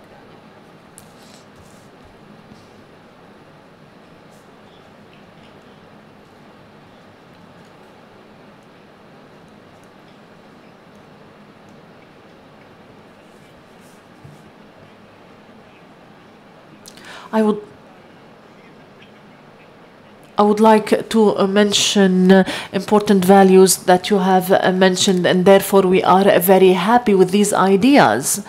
I would like to mention important values that you have mentioned, and therefore we are very happy with these ideas.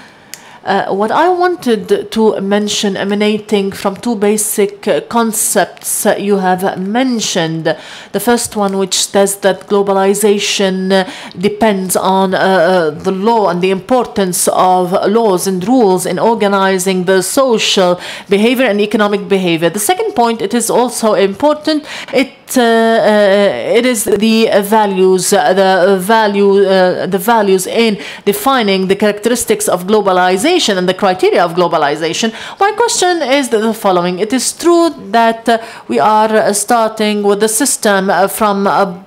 What I wanted to mention, emanating from two basic concepts you have mentioned. The first one, which says that globalization depends on the law and the importance of laws and rules in organizing the social behavior and economic behavior. The second point, it is also important. It is the values in defining the characteristics of globalization and the criteria of globalization. My question is the following. It is true that we are starting with the system from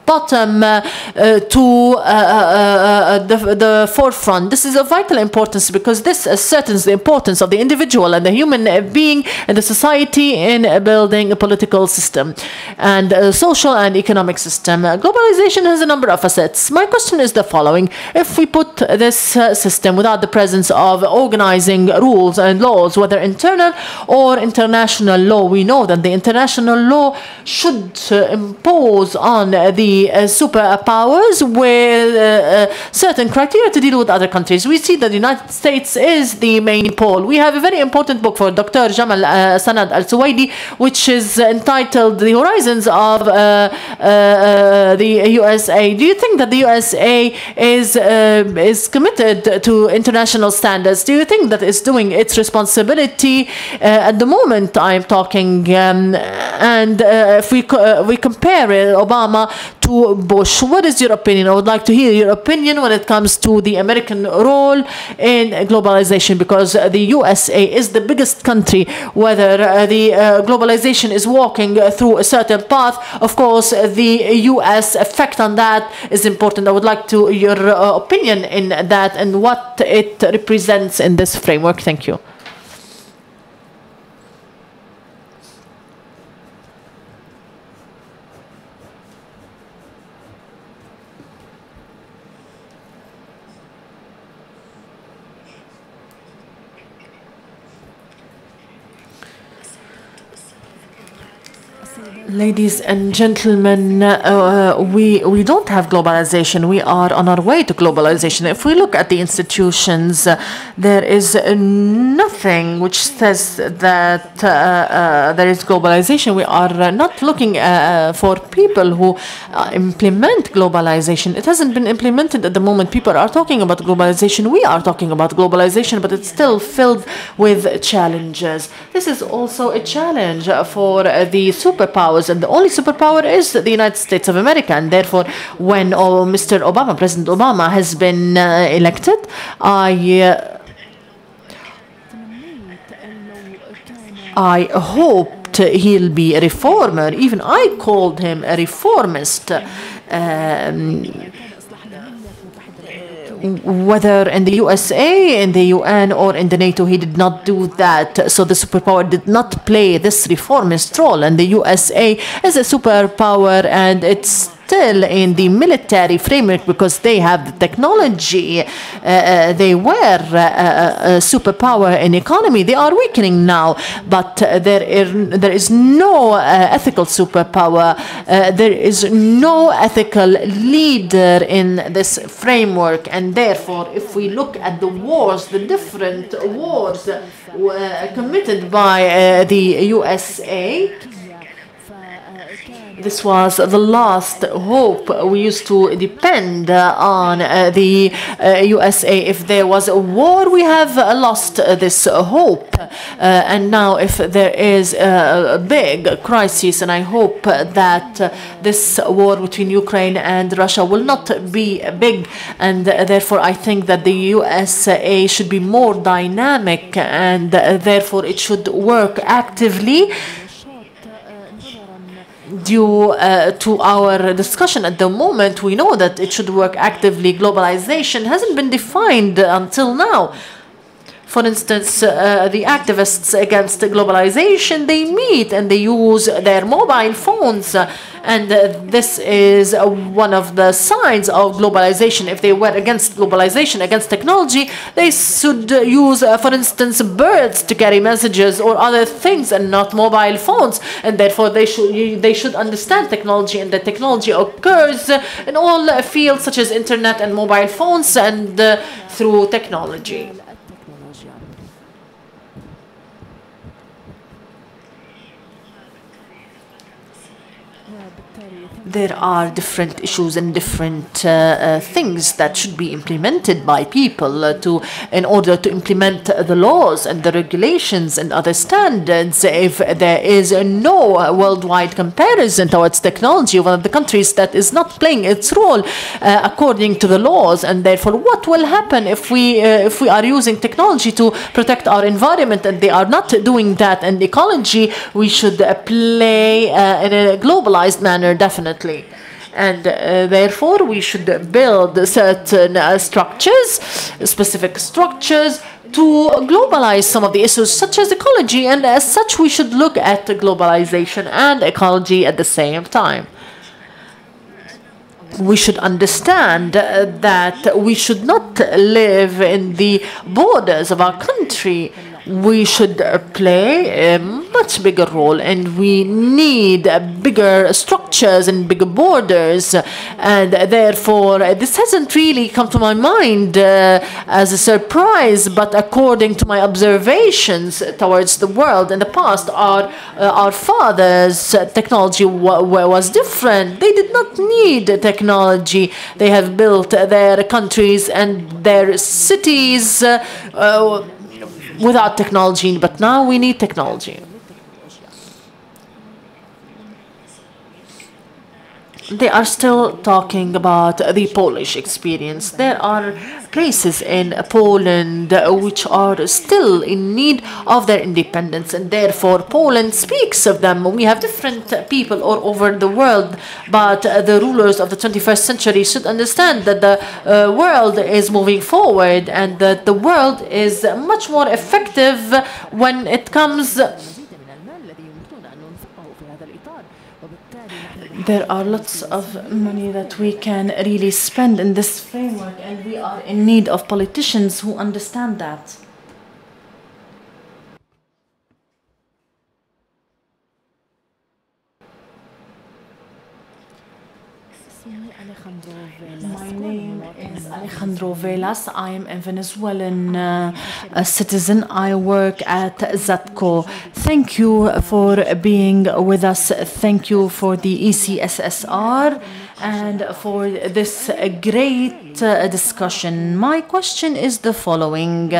bottom to the forefront. This is of vital importance because this ascertains the importance of the individual and the human being and the society in building a political system and social and economic system. Globalization has a number of facets. My question is the following. If we put this system without the presence of organizing rules and laws, whether internal or international law, we know that the international law should impose on the superpowers with certain criteria to deal with other countries. We see that the United States is the main pole. We have a very important book for Dr. Jamal Sanad al-Suwaidi, which is entitled The Horizons of the USA. Do you think that the USA is committed to international standards? Do you think that it's doing its responsibility at the moment I'm talking? If we compare Obama to Bush, what is your opinion? I would like to hear your opinion when it comes to the American role in globalization, because the USA is the biggest country. Whether the globalization is walking through a certain path, of course, the US effect on that is important. I would like to your opinion in that and what it represents in this framework. Thank you. Ladies and gentlemen, we don't have globalization. We are on our way to globalization. If we look at the institutions, there is nothing which says that there is globalization. We are not looking for people who implement globalization. It hasn't been implemented at the moment. People are talking about globalization. We are talking about globalization, but it's still filled with challenges. This is also a challenge for the superpowers. And the only superpower is the United States of America. And therefore, when Mr. Obama, President Obama, has been elected, I hoped he'll be a reformer. Even I called him a reformist. Whether in the USA, in the UN, or in the NATO, he did not do that. So the superpower did not play this reformist role. And the USA is a superpower, and it's still in the military framework because they have the technology. They were a superpower in economy. They are weakening now, but there is no ethical superpower. There is no ethical leader in this framework, and therefore, if we look at the wars, the different wars committed by the USA, this was the last hope. We used to depend on the USA. If there was a war, we have lost this hope. And now if there is a big crisis, and I hope that this war between Ukraine and Russia will not be big, and therefore I think that the USA should be more dynamic, and therefore it should work actively. Due to our discussion at the moment, we know that it should work actively. Globalization hasn't been defined until now. For instance, the activists against globalization, they meet and they use their mobile phones. And this is one of the signs of globalization. If they were against globalization, against technology, they should use, for instance, birds to carry messages or other things and not mobile phones. And therefore, they should understand technology, and that technology occurs in all fields such as internet and mobile phones and through technology. There are different issues and different things that should be implemented by people in order to implement the laws and the regulations and other standards. If there is no worldwide comparison towards technology, one of the countries that is not playing its role according to the laws, and therefore what will happen if we are using technology to protect our environment and they are not doing that? And ecology, we should play in a globalized manner, definitely. And therefore, we should build certain structures, specific structures, to globalize some of the issues such as ecology, and as such we should look at globalization and ecology at the same time. We should understand that we should not live in the borders of our country. We should play a much bigger role, and we need bigger structures and bigger borders, and therefore this hasn't really come to my mind as a surprise, but according to my observations towards the world in the past, our fathers' technology was different. They did not need technology. They have built their countries and their cities without technology, but now we need technology. They are still talking about the Polish experience. There are places in Poland which are still in need of their independence, and therefore Poland speaks of them. We have different people all over the world, but the rulers of the 21st century should understand that the world is moving forward, and that the world is much more effective when it comes. There are lots of money that we can really spend in this framework, and we are in need of politicians who understand that. My name is Alejandro Velas. I am a Venezuelan citizen. I work at ZATCO. Thank you for being with us. Thank you for the ECSSR and for this great discussion. My question is the following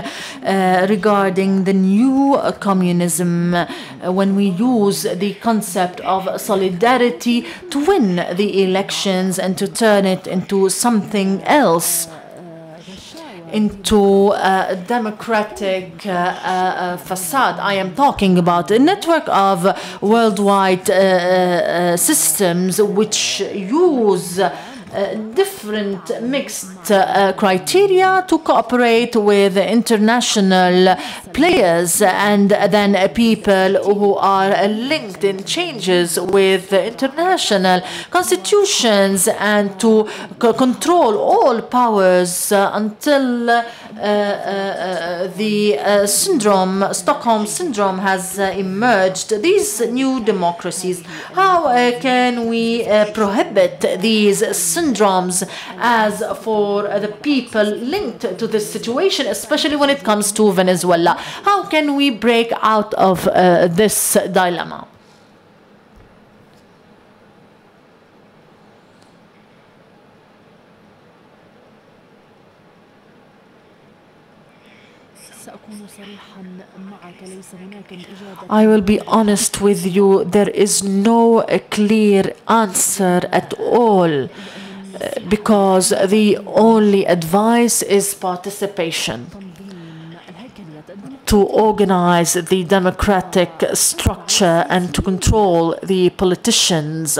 regarding the new communism, when we use the concept of solidarity to win the elections and to turn it into something else, into a democratic facade. I am talking about a network of worldwide systems which use different mixed criteria to cooperate with international players, and then people who are linked in changes with international constitutions, and to control all powers until the Stockholm syndrome has emerged. These new democracies, how can we prohibit these syndromes as for the people linked to this situation, especially when it comes to Venezuela? How can we break out of this dilemma? I will be honest with you, there is no clear answer at all, because the only advice is participation. To organize the democratic structure and to control the politicians.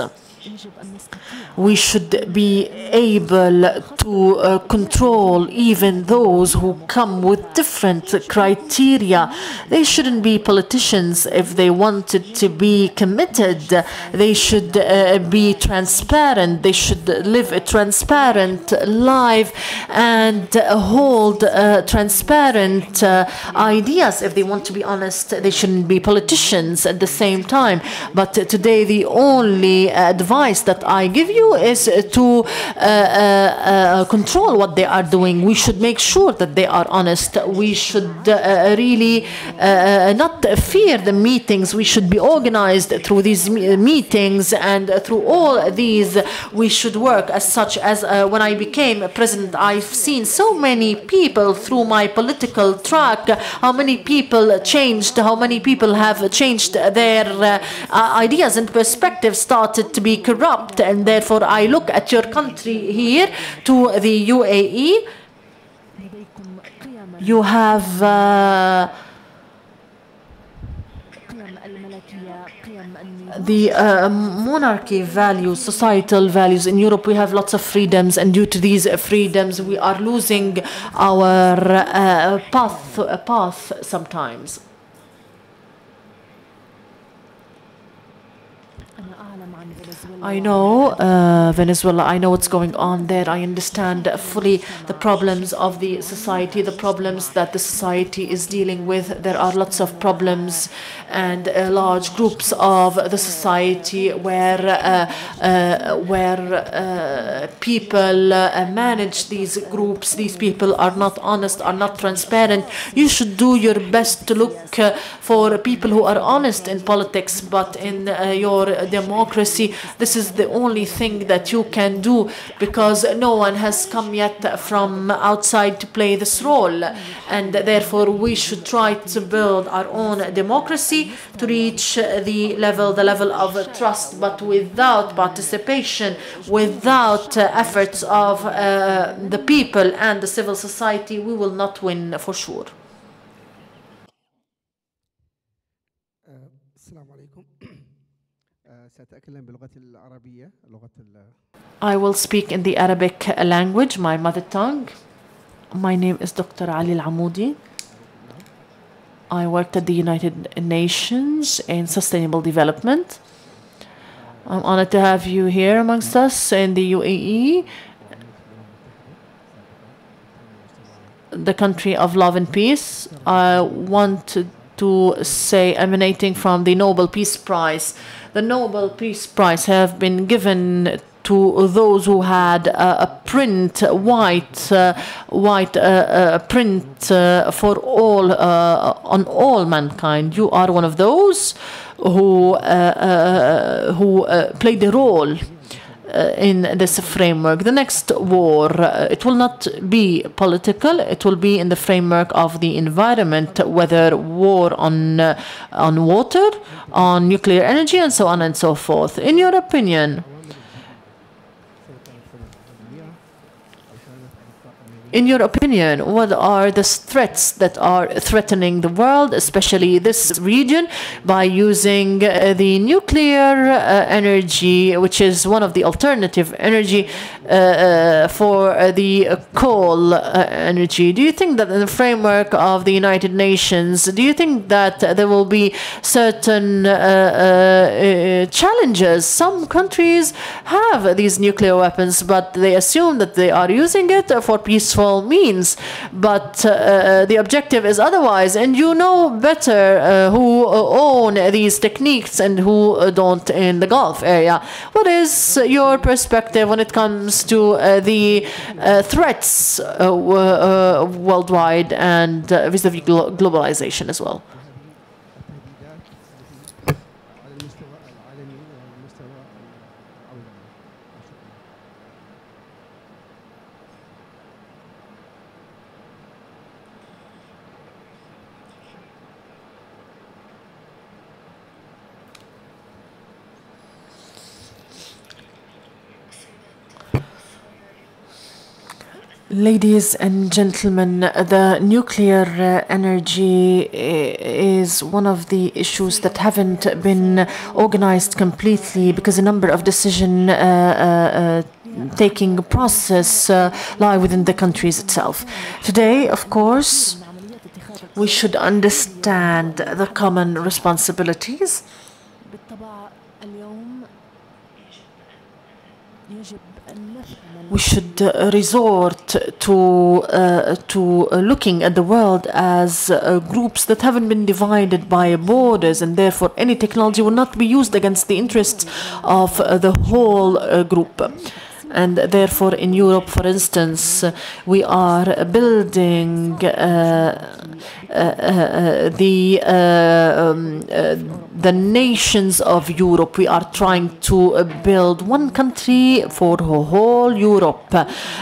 We should be able to control even those who come with different criteria. They shouldn't be politicians if they wanted to be committed. They should be transparent. They should live a transparent life and hold transparent ideas. If they want to be honest, they shouldn't be politicians at the same time. But today, the only advice that I give you is to control what they are doing. We should make sure that they are honest. We should really not fear the meetings. We should be organized through these meetings, and through all these we should work as such. As when I became president, I've seen so many people through my political track, how many people changed, how many people have changed their ideas and perspectives, started to be corrupt, and therefore I look at your country here, to the UAE. You have the monarchy values, societal values. In Europe, we have lots of freedoms, and due to these freedoms, we are losing our path sometimes. I know Venezuela, I know what's going on there. I understand fully the problems of the society, the problems that the society is dealing with. There are lots of problems and large groups of the society where people manage these groups. These people are not honest, are not transparent. You should do your best to look for people who are honest in politics, but in your democracy, this is the only thing that you can do, because no one has come yet from outside to play this role. And therefore, we should try to build our own democracy to reach the level of trust, but without participation, without efforts of the people and the civil society, we will not win for sure. I will speak in the Arabic language, my mother tongue. My name is Dr. Ali Al-Amoudi. I worked at the United Nations in Sustainable Development. I'm honored to have you here amongst us in the UAE, the country of love and peace. I want to say, emanating from the Nobel Peace Prize, the Nobel Peace Prize have been given to those who had a print, white print for all, on all mankind. You are one of those who played a role in this framework. The next war, it will not be political, it will be in the framework of the environment, whether war on water, on nuclear energy, and so on and so forth. In your opinion, what are the threats that are threatening the world, especially this region, by using the nuclear energy, which is one of the alternative energy for the coal energy? Do you think that in the framework of the United Nations, do you think that there will be certain challenges? Some countries have these nuclear weapons, but they assume that they are using it for peaceful means, but the objective is otherwise, and you know better who own these techniques and who don't in the Gulf area. What is your perspective when it comes to the threats worldwide and vis-a-vis globalization as well? Ladies and gentlemen, the nuclear energy is one of the issues that haven't been organized completely, because a number of decision taking process lie within the countries itself. Today, of course, we should understand the common responsibilities. We should resort to looking at the world as groups that haven't been divided by borders, and therefore any technology will not be used against the interests of the whole group. And therefore, in Europe, for instance, we are building the nations of Europe. We are trying to build one country for whole Europe.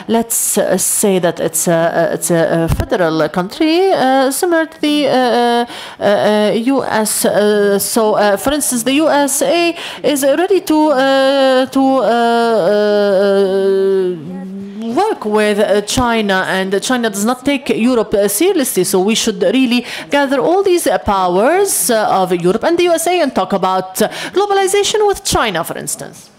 Let's say that it's a federal country, similar to the U.S. For instance, the USA is ready to work with China, and China does not take Europe seriously. So we should really gather all these powers of Europe and the USA and talk about globalization with China, for instance.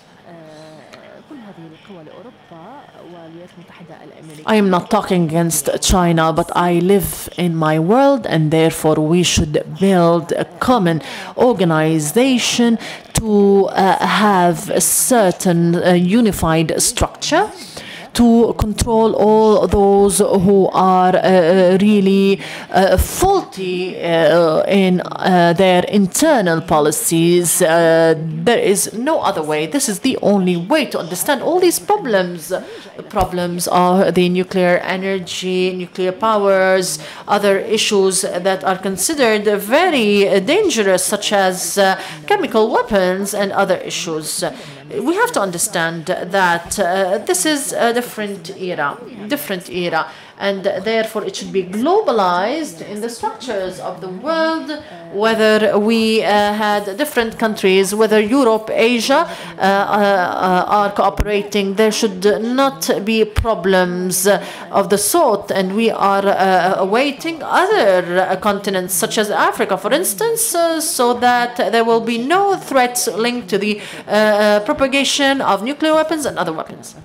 I am not talking against China, but I live in my world, and therefore we should build a common organization to have a certain unified structure to control all those who are really faulty in their internal policies. There is no other way. This is the only way to understand all these problems. The problems are the nuclear energy, nuclear powers, other issues that are considered very dangerous, such as chemical weapons and other issues. We have to understand that this is a different era, and therefore it should be globalized in the structures of the world, whether we had different countries, whether Europe, Asia are cooperating. There should not be problems of the sort, and we are awaiting other continents such as Africa, for instance, so that there will be no threats linked to the propagation of nuclear weapons and other weapons.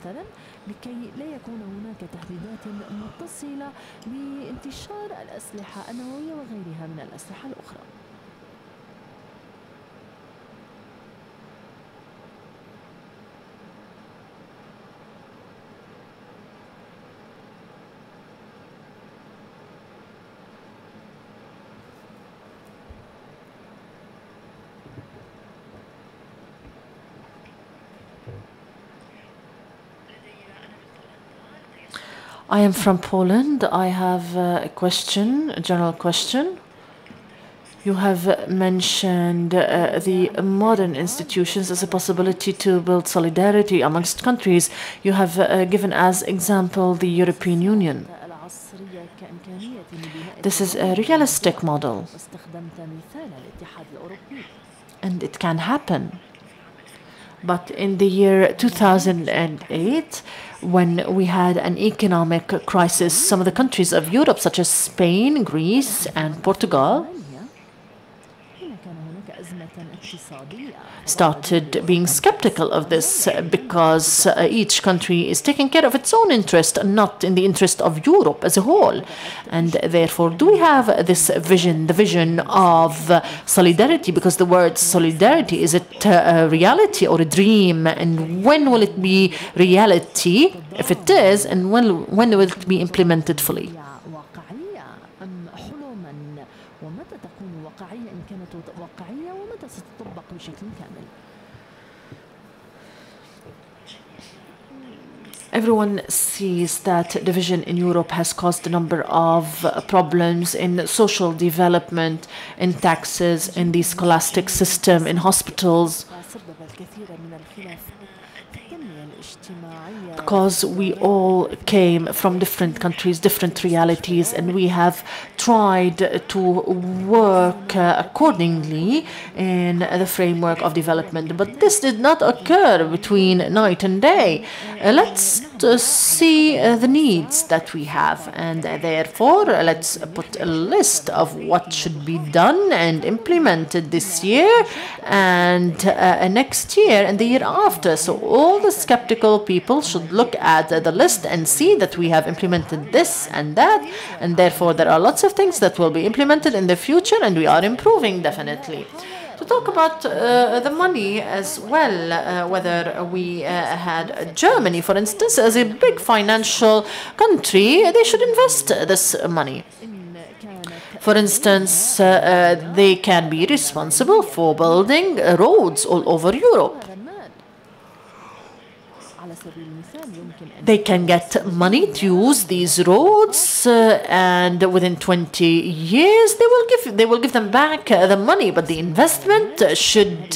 I am from Poland. I have a question, a general question. You have mentioned the modern institutions as a possibility to build solidarity amongst countries. You have given as example the European Union. This is a realistic model, and it can happen. But in the year 2008, when we had an economic crisis, some of the countries of Europe, such as Spain, Greece, and Portugal, started being skeptical of this because each country is taking care of its own interest and not in the interest of Europe as a whole. And therefore, do we have this vision, the vision of solidarity? Because the word solidarity, is it a reality or a dream? And when will it be reality, if it is, and when will it be implemented fully? Everyone sees that division in Europe has caused a number of problems in social development, in taxes, in the scholastic system, in hospitals, because we all came from different countries, different realities, and we have tried to work accordingly in the framework of development. But this did not occur between night and day. Let's see the needs that we have, and therefore let's put a list of what should be done and implemented this year and next year and the year after. So all the skeptical people should look at the list and see that we have implemented this and that, and therefore there are lots of things that will be implemented in the future, and we are improving definitely. To talk about the money as well, whether we had Germany, for instance, as a big financial country, they should invest this money. For instance, they can be responsible for building roads all over Europe. They can get money to use these roads, and within 20 years they will give them back the money. But the investment should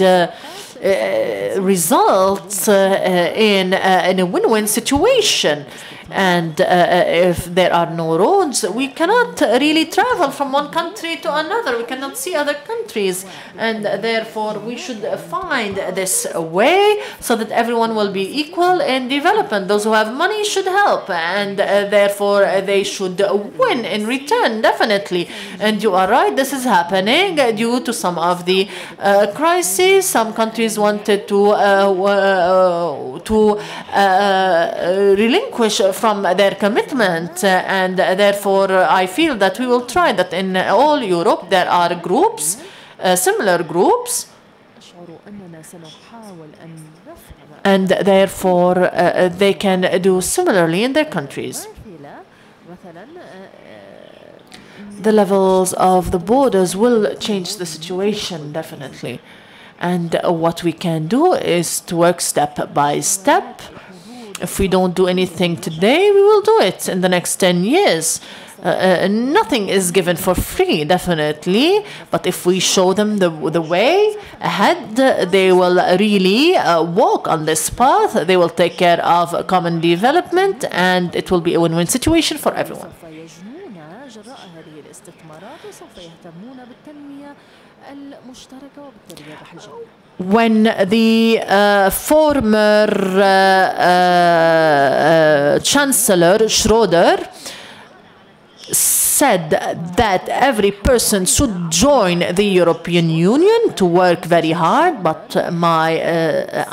result in a win-win situation. And if there are no roads, we cannot really travel from one country to another. We cannot see other countries. And therefore, we should find this way so that everyone will be equal in development. Those who have money should help, and therefore they should win in return, definitely. And you are right, this is happening due to some of the crises. Some countries wanted to relinquish from their commitment, and therefore I feel that we will try that in all Europe. There are groups, similar groups, and therefore they can do similarly in their countries. The levels of the borders will change the situation, definitely. And what we can do is to work step by step. If we don't do anything today, we will do it in the next 10 years. Nothing is given for free, definitely. But if we show them the way ahead, they will really walk on this path. They will take care of common development, and it will be a win-win situation for everyone. When the former Chancellor Schroeder said that every person should join the European Union to work very hard, but my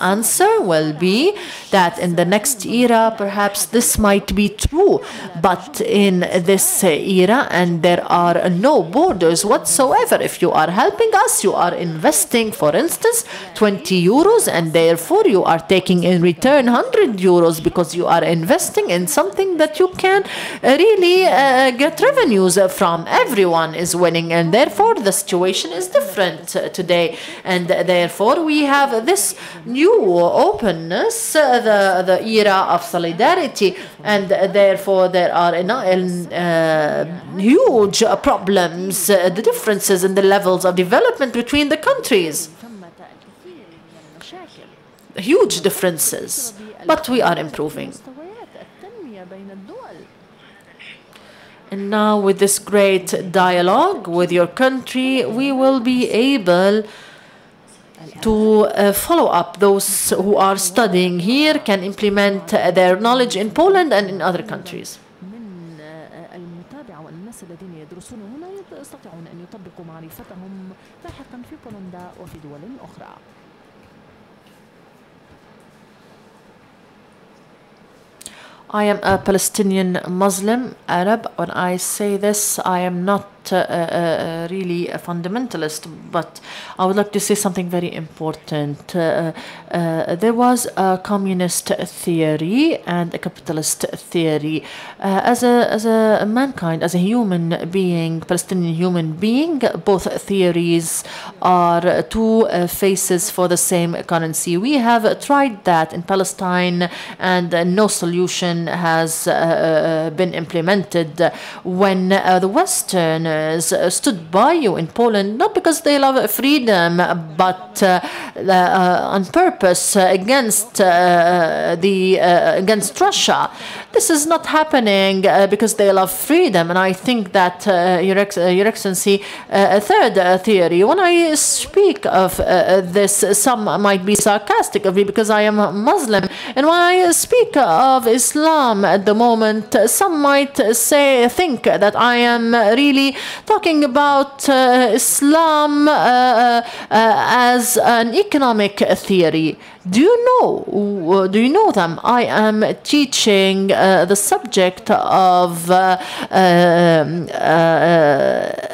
answer will be that in the next era perhaps this might be true, but in this era, and there are no borders whatsoever, if you are helping us, you are investing, for instance, 20 euros, and therefore you are taking in return 100 euros because you are investing in something that you can really get revenues from. Everyone is winning, and therefore the situation is different today, and therefore we have this new openness, the era of solidarity, and therefore there are huge problems, the differences in the levels of development between the countries. Huge differences, but we are improving. And now with this great dialogue with your country, we will be able to follow up. Those who are studying here can implement their knowledge in Poland and in other countries. I am a Palestinian Muslim Arab. When I say this, I am not really a fundamentalist, but I would like to say something very important. There was a communist theory and a capitalist theory. As a mankind, as a human being, Palestinian human being, both theories are two faces for the same currency. We have tried that in Palestine, and no solution has been implemented. When the Westerners stood by you in Poland, not because they love freedom, but on purpose against against Russia. This is not happening because they love freedom, and I think that Your Excellency, a third theory. When I speak of this, some might be sarcastic of me because I am a Muslim, and when I speak of Islam at the moment, some might think that I am really talking about Islam as an economic theory. Do you know them? I am teaching the subject of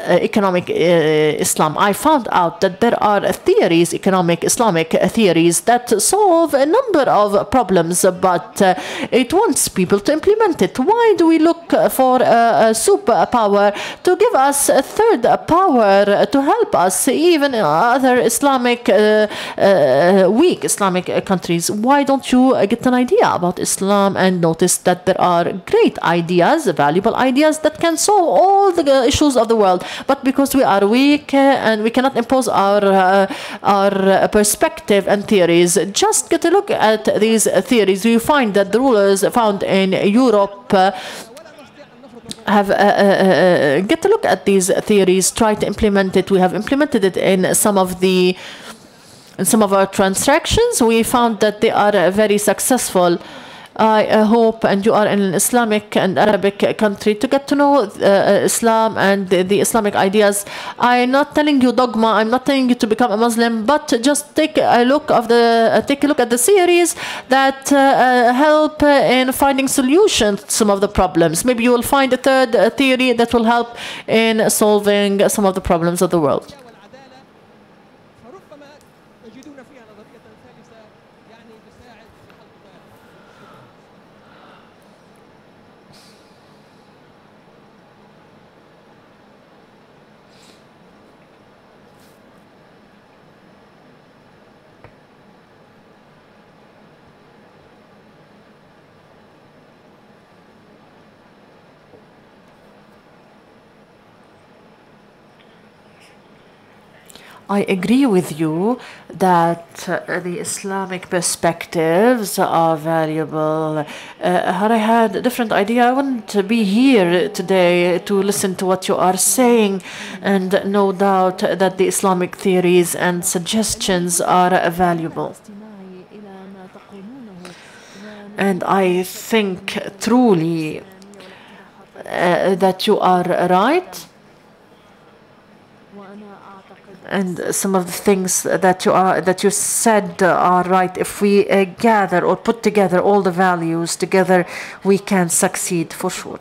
economic Islam. I found out that there are theories, economic Islamic theories, that solve a number of problems, but it wants people to implement it. Why do we look for a superpower to give us a third power to help us, even other Islamic weak Islamic Islamic countries. Why don't you get an idea about Islam and notice that there are great ideas, valuable ideas that can solve all the issues of the world? But because we are weak and we cannot impose our perspective and theories, just get a look at these theories. You find that the rulers found in Europe have get a look at these theories, try to implement it. We have implemented it in some of our transactions. We found that they are very successful. I hope, and you are in an Islamic and Arabic country, to get to know Islam and the Islamic ideas. I'm not telling you dogma. I'm not telling you to become a Muslim, but just take a look at the theories that help in finding solutions to some of the problems. Maybe you will find a third theory that will help in solving some of the problems of the world. I agree with you that the Islamic perspectives are valuable. Had I had a different idea, I wouldn't be here today to listen to what you are saying. And no doubt that the Islamic theories and suggestions are valuable. And I think truly that you are right. And some of the things that you said are right. If we gather or put together all the values together, we can succeed for sure.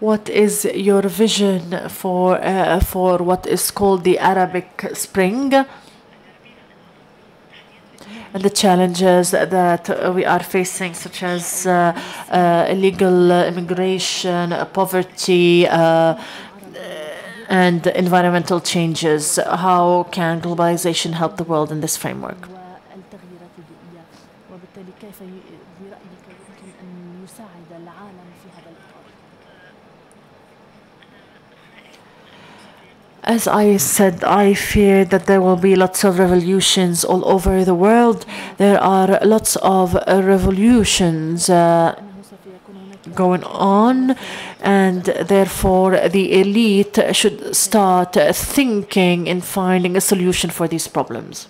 What is your vision for what is called the Arabic Spring and the challenges that we are facing, such as illegal immigration, poverty, and environmental changes? How can globalization help the world in this framework? As I said, I fear that there will be lots of revolutions all over the world. There are lots of revolutions going on, and therefore the elite should start thinking and finding a solution for these problems.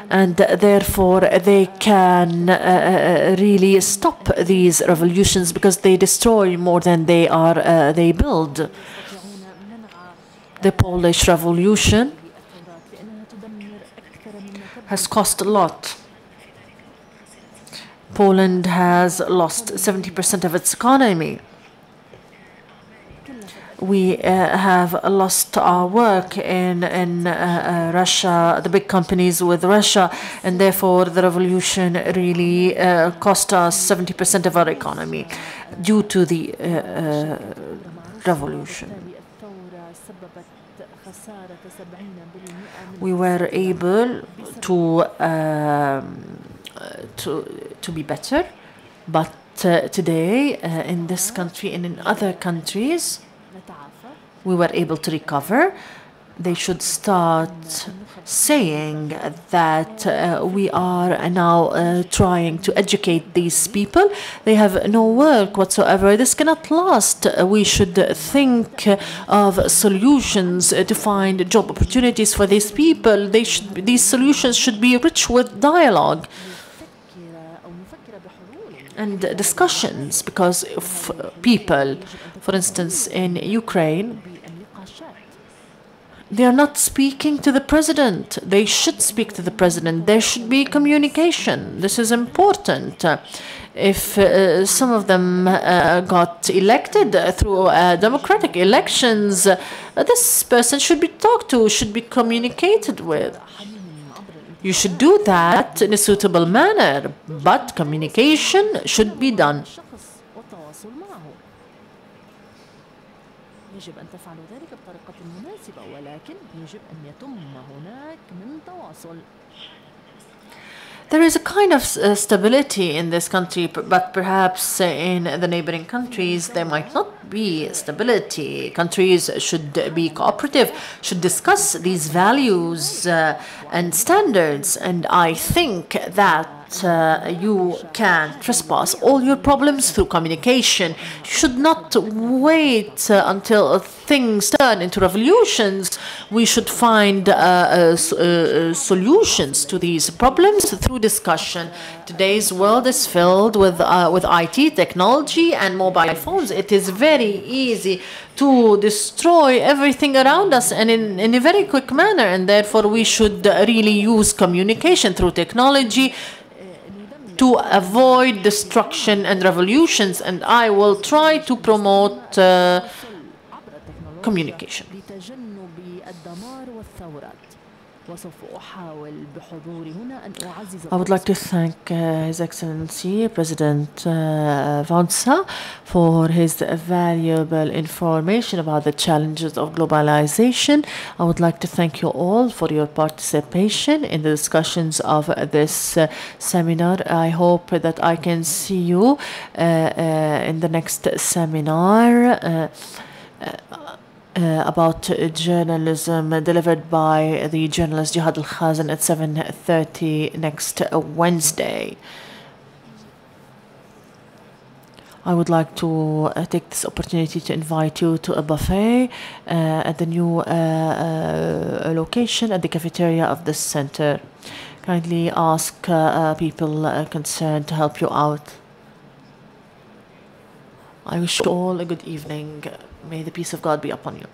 And therefore they can really stop these revolutions, because they destroy more than they build. The Polish Revolution has cost a lot. Poland has lost 70% of its economy. We have lost our work in Russia, the big companies with Russia, and therefore the revolution really cost us 70% of our economy due to the revolution. We were able to be better, but today in this country and in other countries, we were able to recover. They should start saying that we are now trying to educate these people. They have no work whatsoever. This cannot last. We should think of solutions to find job opportunities for these people. These solutions should be rich with dialogue and discussions, because if people, for instance, in Ukraine, They are not speaking to the president. They should speak to the president. There should be communication. This is important. If some of them got elected through democratic elections, this person should be talked to, should be communicated with. You should do that in a suitable manner, but communication should be done. يجب أن تفعلوا ذلك بطريقة مناسبة ولكن يجب أن يتم هناك من تواصل. There is a kind of stability in this country, but perhaps in the neighboring countries there might not be stability. Countries should be cooperative, should discuss these values and standards, and I think that you can trespass all your problems through communication. You should not wait until things turn into revolutions. We should find solutions to these problems through discussion. Today's world is filled with IT technology and mobile phones. It is very easy to destroy everything around us and in a very quick manner, and therefore we should really use communication through technology to avoid destruction and revolutions, and I will try to promote communication. I would like to thank His Excellency President Walesa for his valuable information about the challenges of globalization. I would like to thank you all for your participation in the discussions of this seminar. I hope that I can see you in the next seminar about journalism delivered by the journalist Jihad Al-Khazan at 7:30 next Wednesday. I would like to take this opportunity to invite you to a buffet at the new location at the cafeteria of this center. Kindly ask people concerned to help you out. I wish you all a good evening. May the peace of God be upon you.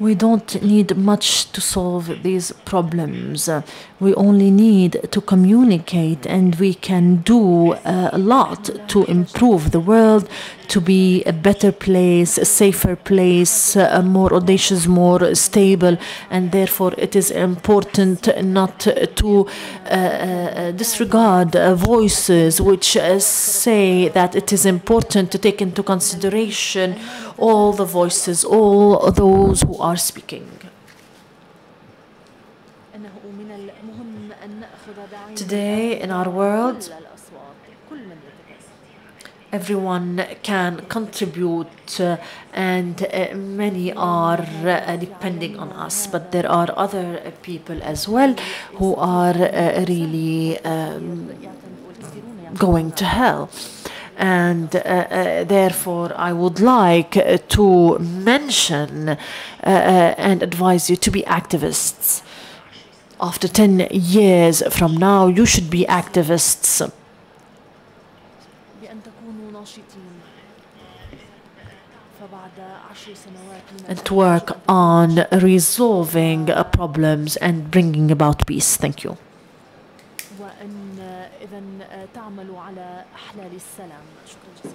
We don't need much to solve these problems. We only need to communicate, and we can do a lot to improve the world, to be a better place, a safer place, a more audacious, more stable, and therefore it is important not to disregard voices which say that it is important to take into consideration all the voices, all those who are speaking. Today in our world, everyone can contribute and many are depending on us, but there are other people as well who are really going to hell. And therefore I would like to mention and advise you to be activists. After 10 years from now, you should be activists. And to work on resolving problems and bringing about peace. Thank you. تعملوا على أحلال السلام. شكرا جزيلا.